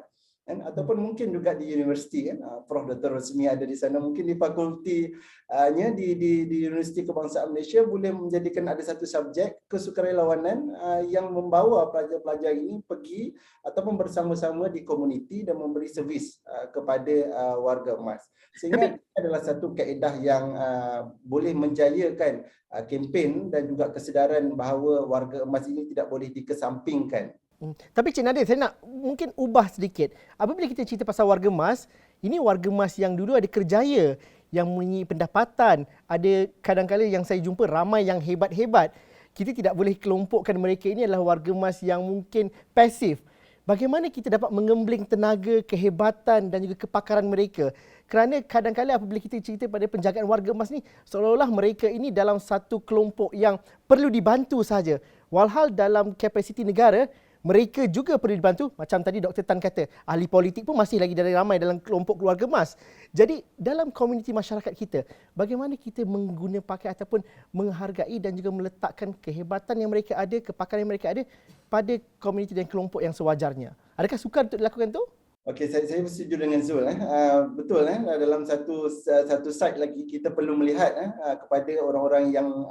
Speaker 4: Ataupun mungkin juga di universiti, Prof. Dr. Rosmi ada di sana, mungkin di fakultinya di Universiti Kebangsaan Malaysia boleh menjadikan ada satu subjek kesukarelawanan yang membawa pelajar-pelajar ini pergi ataupun bersama-sama di komuniti dan memberi servis kepada warga emas. Sehingga ini adalah satu kaedah yang boleh menjayakan kempen dan juga kesedaran bahawa warga emas ini tidak boleh dikesampingkan.
Speaker 1: Tapi Cik Nadir, saya nak mungkin ubah sedikit. Apabila kita cerita pasal warga emas, ini warga emas yang dulu ada kerjaya, yang mempunyai pendapatan. Ada kadang-kadang yang saya jumpa ramai yang hebat-hebat. Kita tidak boleh kelompokkan mereka ini adalah warga emas yang mungkin pasif. Bagaimana kita dapat mengembling tenaga, kehebatan dan juga kepakaran mereka? Kerana kadang-kadang apabila kita cerita pada penjagaan warga emas ni, seolah-olah mereka ini dalam satu kelompok yang perlu dibantu sahaja. Walhal dalam kapasiti negara, mereka juga perlu dibantu. Macam tadi Dr. Tan kata, ahli politik pun masih lagi ramai dalam kelompok keluarga emas. Jadi dalam komuniti masyarakat kita, bagaimana kita mengguna pakai ataupun menghargai dan juga meletakkan kehebatan yang mereka ada, kepakaran yang mereka ada pada komuniti dan kelompok yang sewajarnya. Adakah sukar untuk dilakukan itu?
Speaker 4: Okey, saya setuju dengan Zul. Betul, dalam satu side lagi kita perlu melihat kepada orang-orang yang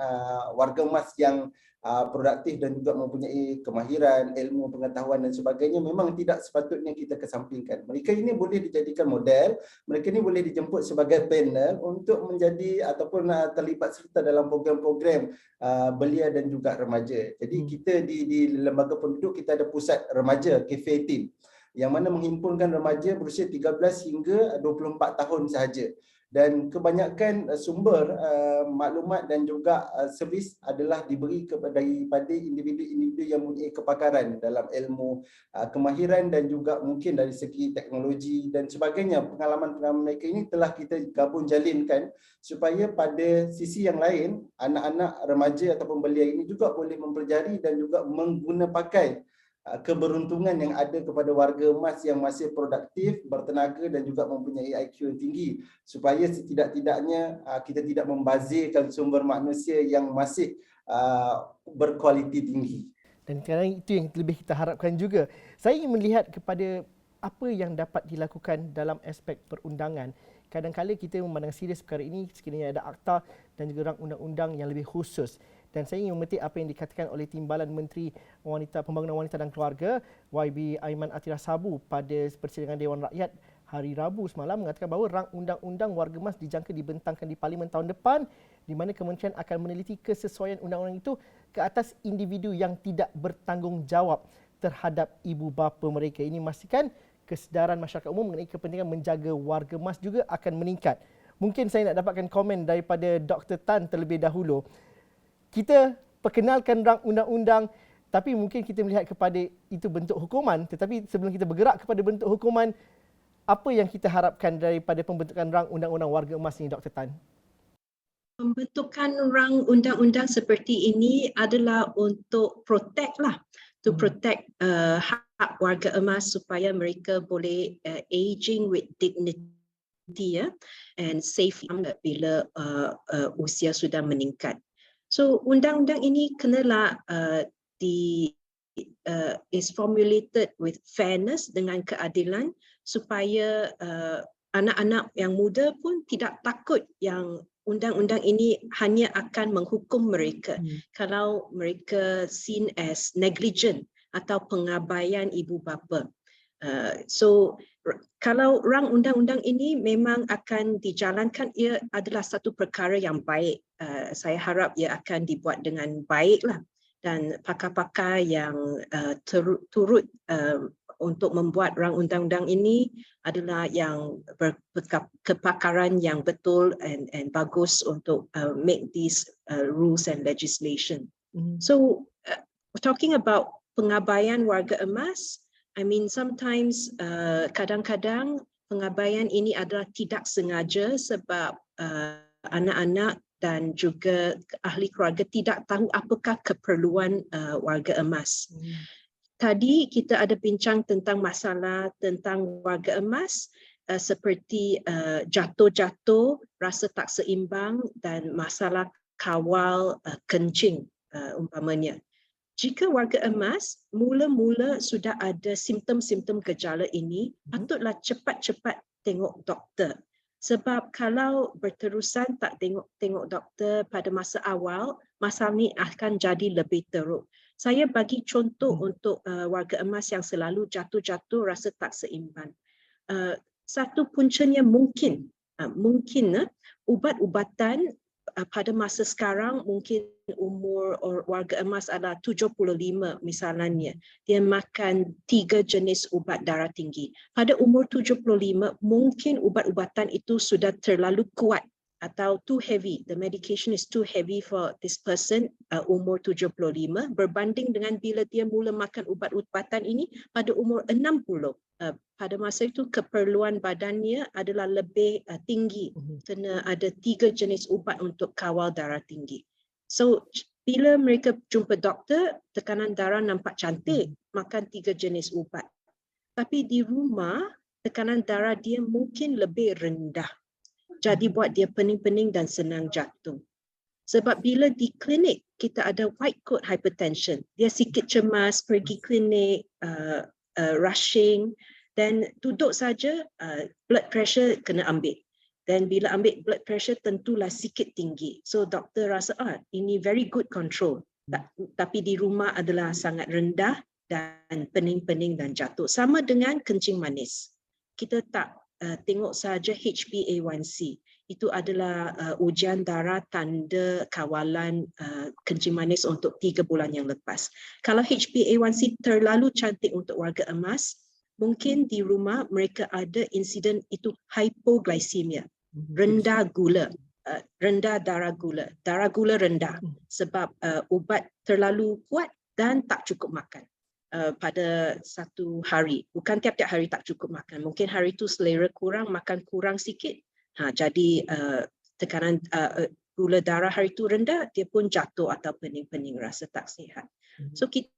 Speaker 4: warga emas yang produktif dan juga mempunyai kemahiran, ilmu, pengetahuan dan sebagainya. Memang tidak sepatutnya kita kesampingkan. Mereka ini boleh dijadikan model, mereka ini boleh dijemput sebagai panel untuk menjadi ataupun terlibat serta dalam program-program belia dan juga remaja. Jadi kita di lembaga penduduk kita ada pusat remaja Cafe Team, yang mana menghimpunkan remaja berusia 13 hingga 24 tahun sahaja. Dan kebanyakan sumber maklumat dan juga servis adalah diberi daripada individu-individu yang mempunyai kepakaran dalam ilmu, kemahiran dan juga mungkin dari segi teknologi dan sebagainya. Pengalaman-pengalaman mereka ini telah kita gabung jalinkan supaya pada sisi yang lain, anak-anak remaja ataupun belia ini juga boleh mempelajari dan juga mengguna pakai keberuntungan yang ada kepada warga emas yang masih produktif, bertenaga dan juga mempunyai IQ yang tinggi, supaya setidak-tidaknya kita tidak membazirkan sumber manusia yang masih berkualiti tinggi.
Speaker 1: Dan sekarang itu yang lebih kita harapkan juga. Saya ingin melihat kepada apa yang dapat dilakukan dalam aspek perundangan. Kadang-kadang kita memandang serius perkara ini sekiranya ada akta dan juga rang undang-undang yang lebih khusus. Dan saya ingin memetik apa yang dikatakan oleh Timbalan Menteri Pembangunan Wanita dan Keluarga YB Aiman Atira Sabu pada persidangan Dewan Rakyat hari Rabu semalam, mengatakan bahawa rang undang-undang warga emas dijangka dibentangkan di Parlimen tahun depan, di mana kementerian akan meneliti kesesuaian undang-undang itu ke atas individu yang tidak bertanggungjawab terhadap ibu bapa mereka. Ini memastikan kesedaran masyarakat umum mengenai kepentingan menjaga warga emas juga akan meningkat. Mungkin saya nak dapatkan komen daripada Dr. Tan terlebih dahulu. Kita perkenalkan rang undang-undang, tapi mungkin kita melihat kepada itu bentuk hukuman. Tetapi sebelum kita bergerak kepada bentuk hukuman, apa yang kita harapkan daripada pembentukan rang undang-undang warga emas ini, Dr. Tan?
Speaker 3: Pembentukan rang undang-undang seperti ini adalah untuk protect protect hak warga emas supaya mereka boleh aging with dignity and safe bila usia sudah meningkat. So undang-undang ini kenalah is formulated with fairness, dengan keadilan, supaya anak-anak yang muda pun tidak takut yang undang-undang ini hanya akan menghukum mereka kalau mereka seen as negligent atau pengabaian ibu bapa. So kalau rang undang-undang ini memang akan dijalankan, ia adalah satu perkara yang baik. Saya harap ia akan dibuat dengan baiklah, dan pakar-pakar yang turut untuk membuat rang undang-undang ini adalah yang berkepakaran yang betul and bagus untuk make these rules and legislation. So talking about pengabaian warga emas, I mean sometimes kadang-kadang pengabaian ini adalah tidak sengaja sebab anak-anak dan juga ahli keluarga tidak tahu apakah keperluan warga emas. Tadi kita ada bincang tentang masalah tentang warga emas seperti jatuh-jatuh, rasa tak seimbang dan masalah kawal kencing umpamanya. Jika warga emas mula-mula sudah ada simptom-simptom gejala ini, patutlah cepat-cepat tengok doktor. Sebab kalau berterusan tak tengok doktor pada masa awal, masalah ini akan jadi lebih teruk. Saya bagi contoh untuk warga emas yang selalu jatuh-jatuh rasa tak seimbang. Satu puncanya mungkin ubat-ubatan pada masa sekarang mungkin umur warga emas adalah 75 misalnya. Dia makan 3 jenis ubat darah tinggi. Pada umur 75 mungkin ubat-ubatan itu sudah terlalu kuat atau too heavy. The medication is too heavy for this person umur 75 berbanding dengan bila dia mula makan ubat-ubatan ini pada umur 60. Pada masa itu keperluan badannya adalah lebih tinggi. Kena ada 3 jenis ubat untuk kawal darah tinggi. So bila mereka jumpa doktor, tekanan darah nampak cantik, makan 3 jenis ubat. Tapi di rumah tekanan darah dia mungkin lebih rendah. Jadi buat dia pening-pening dan senang jatuh. Sebab bila di klinik kita ada white coat hypertension, dia sikit cemas, pergi klinik, rushing, dan duduk saja blood pressure kena ambil. Dan bila ambil blood pressure tentulah sikit tinggi. So doktor rasa ini very good control. Tapi di rumah adalah sangat rendah dan pening-pening dan jatuh. Sama dengan kencing manis. Kita tak tengok saja HbA1c. Itu adalah ujian darah tanda kawalan kencing manis untuk 3 bulan yang lepas. Kalau HbA1c terlalu cantik untuk warga emas, mungkin di rumah mereka ada insiden itu hypoglycemia, rendah gula, rendah darah gula rendah sebab ubat terlalu kuat dan tak cukup makan. Pada satu hari, bukan tiap-tiap hari tak cukup makan, mungkin hari itu selera kurang, makan kurang sikit, jadi tekanan gula darah hari itu rendah, dia pun jatuh atau pening-pening, rasa tak sihat. So kita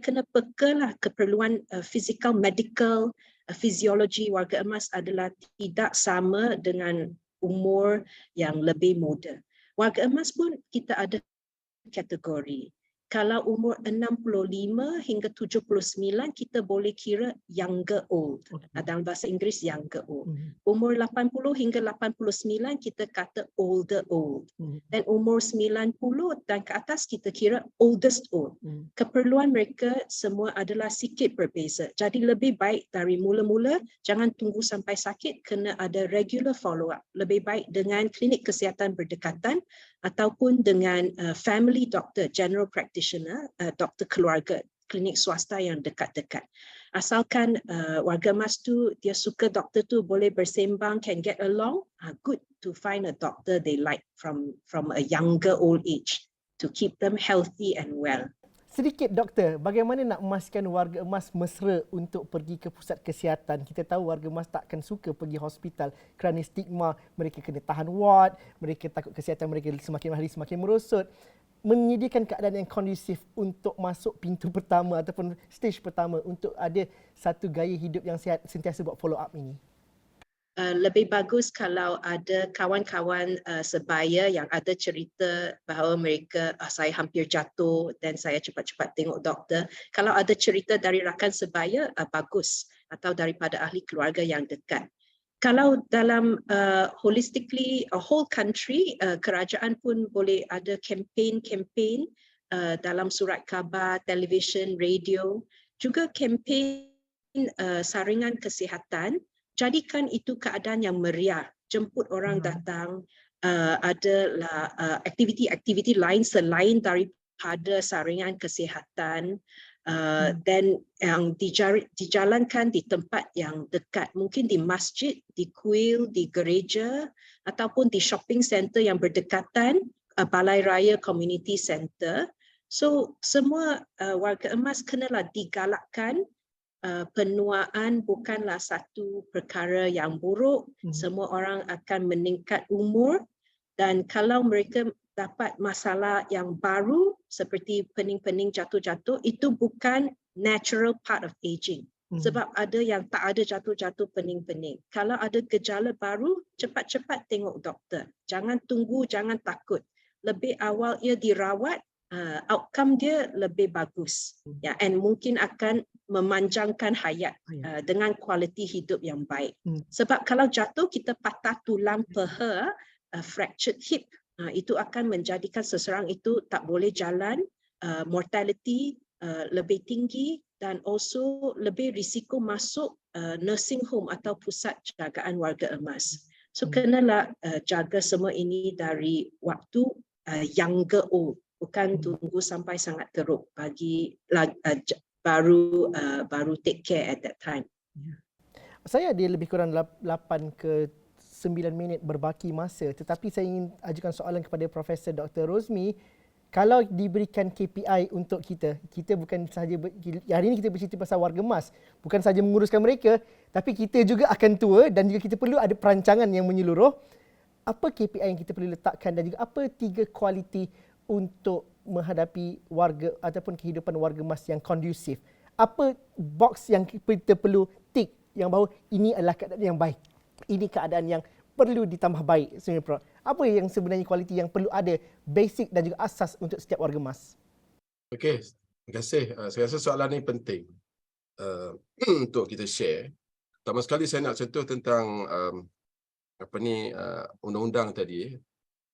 Speaker 3: kena pegalah keperluan physical, medical, fisiologi warga emas adalah tidak sama dengan umur yang lebih muda. Warga emas pun kita ada kategori. Kalau umur 65 hingga 79 kita boleh kira younger old. Dalam bahasa Inggeris younger old. Umur 80 hingga 89 kita kata older old. Dan umur 90 dan ke atas kita kira oldest old. Keperluan mereka semua adalah sikit berbeza. Jadi lebih baik dari mula-mula jangan tunggu sampai sakit, kena ada regular follow up. Lebih baik dengan klinik kesihatan berdekatan ataupun dengan family doctor, general practitioner, doktor keluarga, klinik swasta yang dekat-dekat. Asalkan warga emas tu dia suka doktor tu boleh bersembang, can get along, good to find a doctor they like from a younger old age to keep them healthy and well.
Speaker 1: Sedikit doktor, bagaimana nak memastikan warga emas mesra untuk pergi ke pusat kesihatan? Kita tahu warga emas takkan suka pergi hospital kerana stigma, mereka kena tahan ward, mereka takut kesihatan mereka semakin hari semakin merosot. Menyediakan keadaan yang kondusif untuk masuk pintu pertama ataupun stage pertama untuk ada satu gaya hidup yang sihat, sentiasa buat follow up ini.
Speaker 3: Lebih bagus kalau ada kawan-kawan sebaya yang ada cerita bahawa mereka saya hampir jatuh dan saya cepat-cepat tengok doktor. Kalau ada cerita dari rakan sebaya, bagus, atau daripada ahli keluarga yang dekat. Kalau dalam holistically a whole country, kerajaan pun boleh ada kempen-kempen dalam surat khabar, televisyen, radio, juga kempen saringan kesihatan. Jadikan itu keadaan yang meriah, jemput orang datang, adalah aktiviti-aktiviti lain selain daripada saringan kesihatan, dan yang dijalankan di tempat yang dekat, mungkin di masjid, di kuil, di gereja, ataupun di shopping center yang berdekatan, balai raya community center. So semua warga emas kenalah digalakkan penuaan bukanlah satu perkara yang buruk. Semua orang akan meningkat umur, dan kalau mereka dapat masalah yang baru seperti pening-pening jatuh-jatuh, itu bukan natural part of aging. Sebab ada yang tak ada jatuh-jatuh pening-pening. Kalau ada gejala baru, cepat-cepat tengok doktor. Jangan tunggu, jangan takut. Lebih awal ia dirawat, outcome dia lebih bagus. Ya, and mungkin akan memanjangkan hayat dengan kualiti hidup yang baik. Sebab kalau jatuh kita patah tulang peha, fractured hip, itu akan menjadikan seseorang itu tak boleh jalan, mortality lebih tinggi, dan also lebih risiko masuk nursing home atau pusat jagaan warga emas. So kenalah jaga semua ini dari waktu younger old, bukan tunggu sampai sangat teruk bagi baru take care at that time.
Speaker 1: Saya ada lebih kurang 8 ke 9 minit berbaki masa, tetapi saya ingin ajukan soalan kepada Profesor Dr. Rosmi. Kalau diberikan KPI untuk kita bukan sahaja, hari ini kita bercerita pasal warga emas, bukan sahaja menguruskan mereka, tapi kita juga akan tua dan juga kita perlu ada perancangan yang menyeluruh. Apa KPI yang kita perlu letakkan dan juga apa 3 kualiti untuk menghadapi warga ataupun kehidupan warga emas yang kondusif? Apa box yang kita perlu tick yang bahawa ini adalah keadaan yang baik, ini keadaan yang perlu ditambah baik sebenarnya, Prof? Apa yang sebenarnya kualiti yang perlu ada, basic dan juga asas untuk setiap warga emas?
Speaker 2: Okey, terima kasih. Saya rasa soalan ini penting untuk kita share. Pertama sekali saya nak sentuh tentang undang-undang tadi,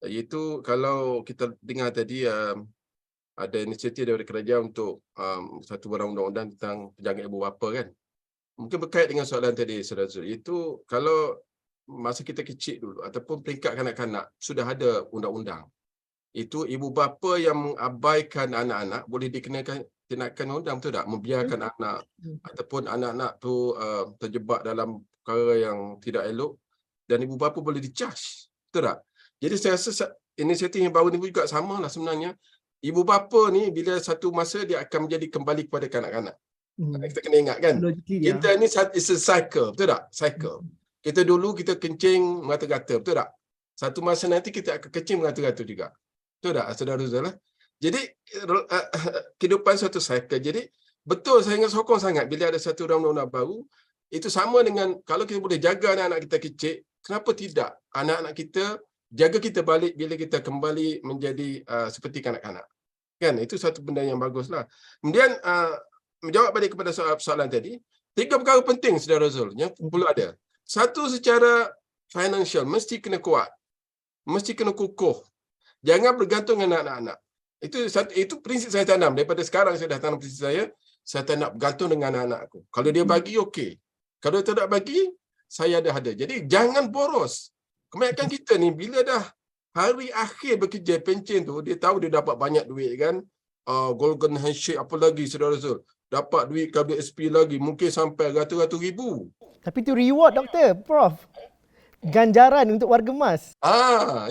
Speaker 2: iaitu kalau kita dengar tadi ada inisiatif daripada kerajaan untuk satu barang undang-undang tentang penjagaan ibu bapa kan. Mungkin berkait dengan soalan tadi, Saudara Zul. Itu kalau masa kita kecil dulu ataupun peringkat kanak-kanak sudah ada undang-undang. Itu ibu bapa yang mengabaikan anak-anak boleh dikenakan undang, betul tak? Membiarkan anak ataupun anak-anak tu terjebak dalam perkara yang tidak elok dan ibu bapa boleh di-charge, betul tak? Jadi saya rasa inisiatif yang baru ni juga samalah sebenarnya. Ibu bapa ni bila satu masa dia akan menjadi kembali kepada kanak-kanak. Kita kena ingat kan? Kita ni is a cycle, betul tak? Cycle. Kita dulu kita kencing merata-rata, betul tak? Satu masa nanti kita akan kencing merata-rata juga. Betul tak, Saudara Zul? Jadi kehidupan satu cycle. Jadi betul saya ingat sokong sangat bila ada satu undang-undang baru. Itu sama dengan kalau kita boleh jaga anak-anak kita kecil, kenapa tidak anak-anak kita jaga kita balik bila kita kembali menjadi seperti kanak-kanak. Kan? Itu satu benda yang baguslah. Kemudian menjawab balik kepada soalan tadi, 3 perkara penting, Saudara Zul, yang perlu ada. Satu, secara financial mesti kena kuat. Mesti kena kukuh. Jangan bergantung dengan anak-anak. Itu prinsip saya tanam. Daripada sekarang saya dah tanam prinsip saya tak nak bergantung dengan anak-anak aku. Kalau dia bagi, okey. Kalau dia tak bagi, saya ada. Jadi jangan boros. Kebanyakan kita ni bila dah hari akhir bekerja pencen tu, dia tahu dia dapat banyak duit kan. Golden handshake apa lagi, Saudara Zul. Dapat duit KWSP lagi, mungkin sampai ratus-ratus ribu.
Speaker 1: Tapi itu reward, Doktor, Prof. Ganjaran untuk warga emas.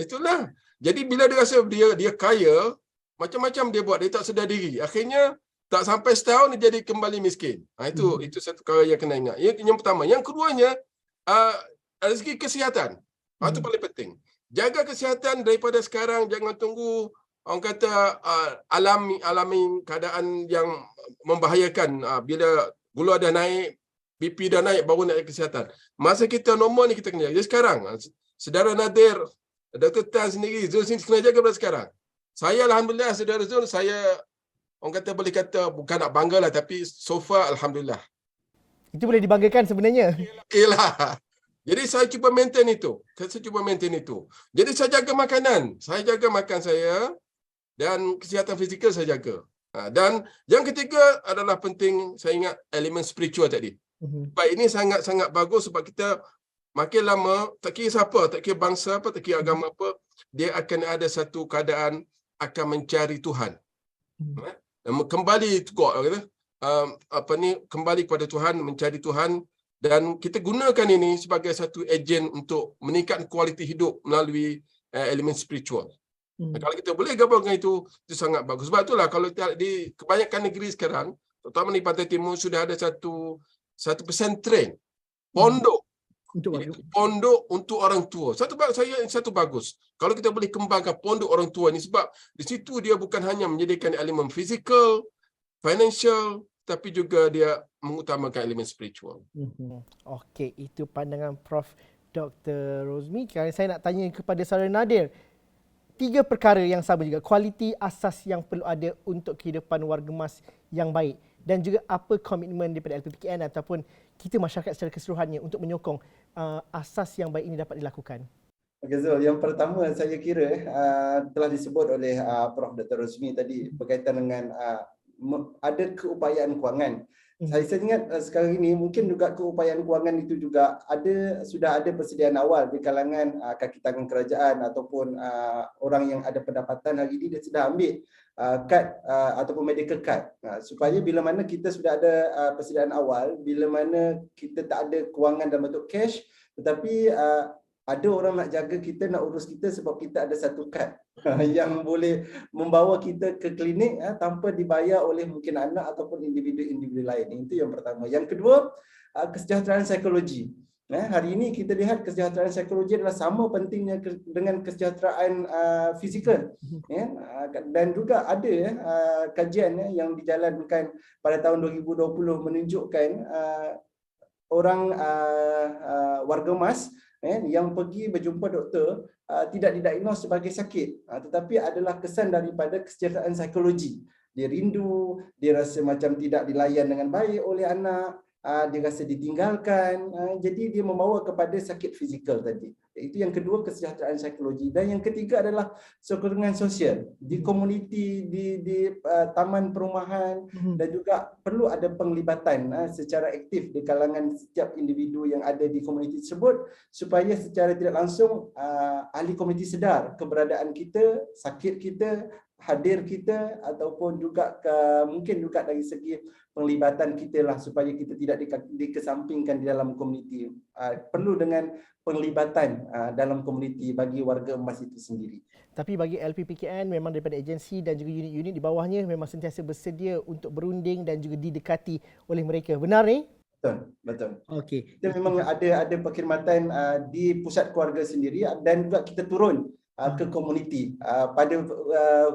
Speaker 2: Itulah. Jadi bila dia rasa dia kaya, macam-macam dia buat, dia tak sedar diri. Akhirnya tak sampai setahun dia jadi kembali miskin. Itu satu perkara yang kena ingat. Yang pertama. Yang keduanya, dari segi kesihatan. Itu paling penting. Jaga kesihatan daripada sekarang, jangan tunggu orang kata alami keadaan yang membahayakan. Bila gula dah naik, BP dah naik, baru nak kesihatan. Masa kita normal ni kita kena jaga. Jadi sekarang, Saudara Nadir, Dr. Tan sendiri, Zul sendiri kena jaga pada sekarang. Saya Alhamdulillah, Saudara Zul, saya orang kata boleh kata, bukan nak bangga lah, tapi so far Alhamdulillah.
Speaker 1: Itu boleh dibanggakan sebenarnya.
Speaker 2: Okeylah. Jadi saya cuba maintain itu. Jadi saya jaga makanan. Saya jaga makan saya dan kesihatan fizikal saya jaga. Dan yang ketiga adalah penting, saya ingat elemen spiritual tadi. Baik, ini sangat-sangat bagus sebab kita makin lama, tak kira siapa, tak kira bangsa apa, tak kira agama apa, dia akan ada satu keadaan akan mencari Tuhan. Kembali kembali kepada Tuhan, mencari Tuhan, dan kita gunakan ini sebagai satu ejen untuk meningkatkan kualiti hidup melalui elemen spiritual. Kalau kita boleh gabungkan itu sangat bagus. Sebab itulah kalau di kebanyakan negeri sekarang, terutama di Pantai Timur sudah ada satu pesantren pondok
Speaker 1: Untuk warga.
Speaker 2: pondok untuk orang tua. Satu bagus. Kalau kita boleh kembangkan pondok orang tua ni, sebab di situ dia bukan hanya menyediakan elemen fizikal, financial, tapi juga dia mengutamakan elemen spiritual.
Speaker 1: Okey, itu pandangan Prof. Dr. Rosmi. Sekarang saya nak tanya kepada saudara Nadir. 3 perkara yang sama juga, kualiti asas yang perlu ada untuk kehidupan warga emas yang baik, dan juga apa komitmen daripada LPPKN ataupun kita masyarakat secara keseluruhannya untuk menyokong asas yang baik ini dapat dilakukan.
Speaker 4: Okay, Zul, yang pertama saya kira telah disebut oleh Prof. Dr. Rosmi tadi berkaitan dengan ada keupayaan kewangan. Saya ingat sekarang ini mungkin juga keupayaan kewangan itu juga sudah ada persediaan awal di kalangan kaki tangan kerajaan ataupun orang yang ada pendapatan hari ini dia sudah ambil kad ataupun medical card, supaya bila mana kita sudah ada persediaan awal, bila mana kita tak ada kewangan dalam bentuk cash, tetapi ada orang nak jaga kita, nak urus kita sebab kita ada satu kad yang boleh membawa kita ke klinik tanpa dibayar oleh mungkin anak ataupun individu-individu lain. Itu yang pertama. Yang kedua, kesejahteraan psikologi. Hari ini kita lihat kesejahteraan psikologi adalah sama pentingnya dengan kesejahteraan fizikal. Dan juga ada kajian yang dijalankan pada tahun 2020 menunjukkan orang warga emas yang pergi berjumpa doktor tidak didiagnos sebagai sakit, tetapi adalah kesan daripada kesejahteraan psikologi. Dia rindu, dia rasa macam tidak dilayan dengan baik oleh anak, dia rasa ditinggalkan, jadi dia membawa kepada sakit fizikal tadi. Itu yang kedua, kesejahteraan psikologi. Dan yang ketiga adalah sokongan sosial di komuniti, di taman perumahan, dan juga perlu ada penglibatan secara aktif di kalangan setiap individu yang ada di komuniti tersebut, supaya secara tidak langsung ahli komuniti sedar keberadaan kita, sakit kita, hadir kita, ataupun juga mungkin juga dari segi penglibatan kita lah, supaya kita tidak dikesampingkan di dalam komuniti. Perlu dengan penglibatan dalam komuniti bagi warga emas itu sendiri.
Speaker 1: Tapi bagi LPPKN memang daripada agensi dan juga unit-unit di bawahnya memang sentiasa bersedia untuk berunding dan juga didekati oleh mereka. Benar ni?
Speaker 4: Betul.
Speaker 1: Okey.
Speaker 4: Kita memang ada perkhidmatan di pusat keluarga sendiri, dan juga kita turun ke komuniti pada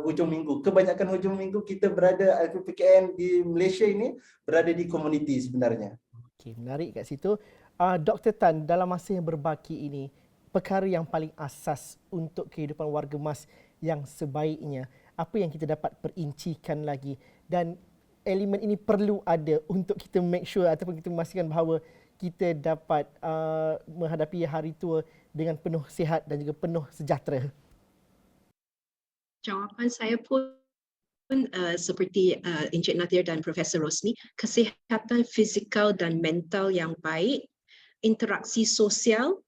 Speaker 4: hujung minggu. Kebanyakan hujung minggu kita berada, LPPKN di Malaysia ini berada di komuniti sebenarnya. Okey,
Speaker 1: menarik kat situ. Dr. Tan, dalam masa yang berbaki ini, perkara yang paling asas untuk kehidupan warga emas yang sebaiknya, apa yang kita dapat perincikan lagi, dan elemen ini perlu ada untuk kita make sure ataupun kita memastikan bahawa kita dapat menghadapi hari tua dengan penuh sihat dan juga penuh sejahtera?
Speaker 3: Jawapan saya pun seperti Encik Nadir dan Profesor Rosmi, kesihatan fizikal dan mental yang baik, interaksi sosial.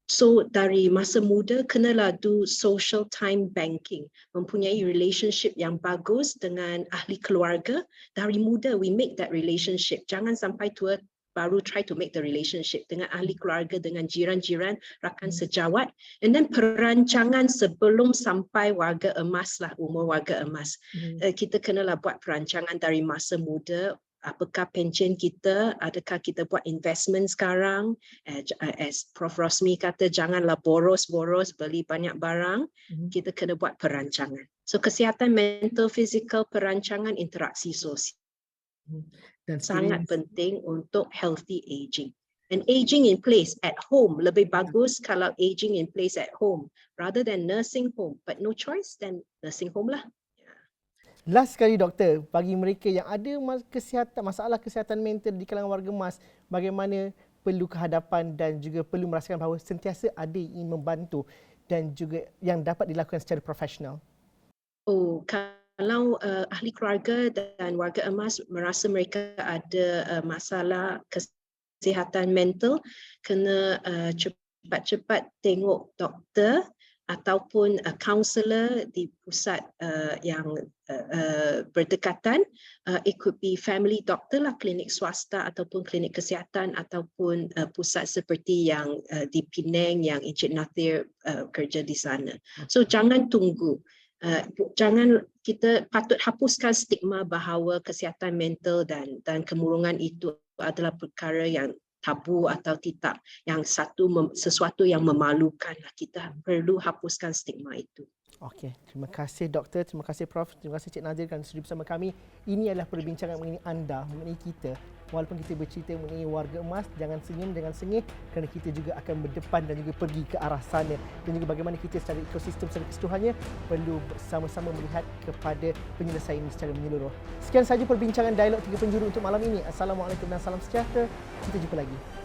Speaker 3: So dari masa muda kenalah do social time banking, mempunyai relationship yang bagus dengan ahli keluarga. Dari muda we make that relationship. Jangan sampai tua baru try to make the relationship dengan ahli keluarga, dengan jiran-jiran, rakan sejawat. And then perancangan sebelum sampai warga emas lah, umur warga emas. Kita kenalah buat perancangan dari masa muda. Apakah pencen kita, adakah kita buat investment sekarang, as Prof. Rosmi kata, janganlah boros-boros beli banyak barang, kita kena buat perancangan. So kesihatan mental, fizikal, perancangan, interaksi sosial. Dan sangat penting untuk healthy aging. And aging in place at home, lebih bagus kalau aging in place at home rather than nursing home. But no choice, then nursing home lah.
Speaker 1: Last sekali doktor, bagi mereka yang ada masalah kesihatan mental di kalangan warga emas, bagaimana perlu kehadapan dan juga perlu merasakan bahawa sentiasa ada yang ingin membantu dan juga yang dapat dilakukan secara profesional?
Speaker 3: Kalau ahli keluarga dan warga emas merasa mereka ada masalah kesihatan mental, kena cepat-cepat tengok doktor ataupun kaunselor di pusat yang berdekatan. It could be family doctor lah, klinik swasta ataupun klinik kesihatan ataupun pusat seperti yang di Penang yang Encik Nadir kerja di sana. So jangan tunggu. Jangan, kita patut hapuskan stigma bahawa kesihatan mental dan kemurungan itu adalah perkara yang tabu atau tidak, yang sesuatu yang memalukan. Kita perlu hapuskan stigma itu.
Speaker 1: Okey, terima kasih doktor, terima kasih Prof, terima kasih Cik Nazir kerana sudi bersama kami. Ini adalah perbincangan mengenai anda, mengenai kita. Walaupun kita bercerita mengenai warga emas, jangan senyum, jangan sengih kerana kita juga akan berdepan dan juga pergi ke arah sana. Dan juga bagaimana kita secara ekosistem secara keseluruhannya perlu bersama-sama melihat kepada penyelesaian ini secara menyeluruh. Sekian sahaja perbincangan Dialog Tiga Penjuru untuk malam ini. Assalamualaikum dan salam sejahtera. Kita jumpa lagi.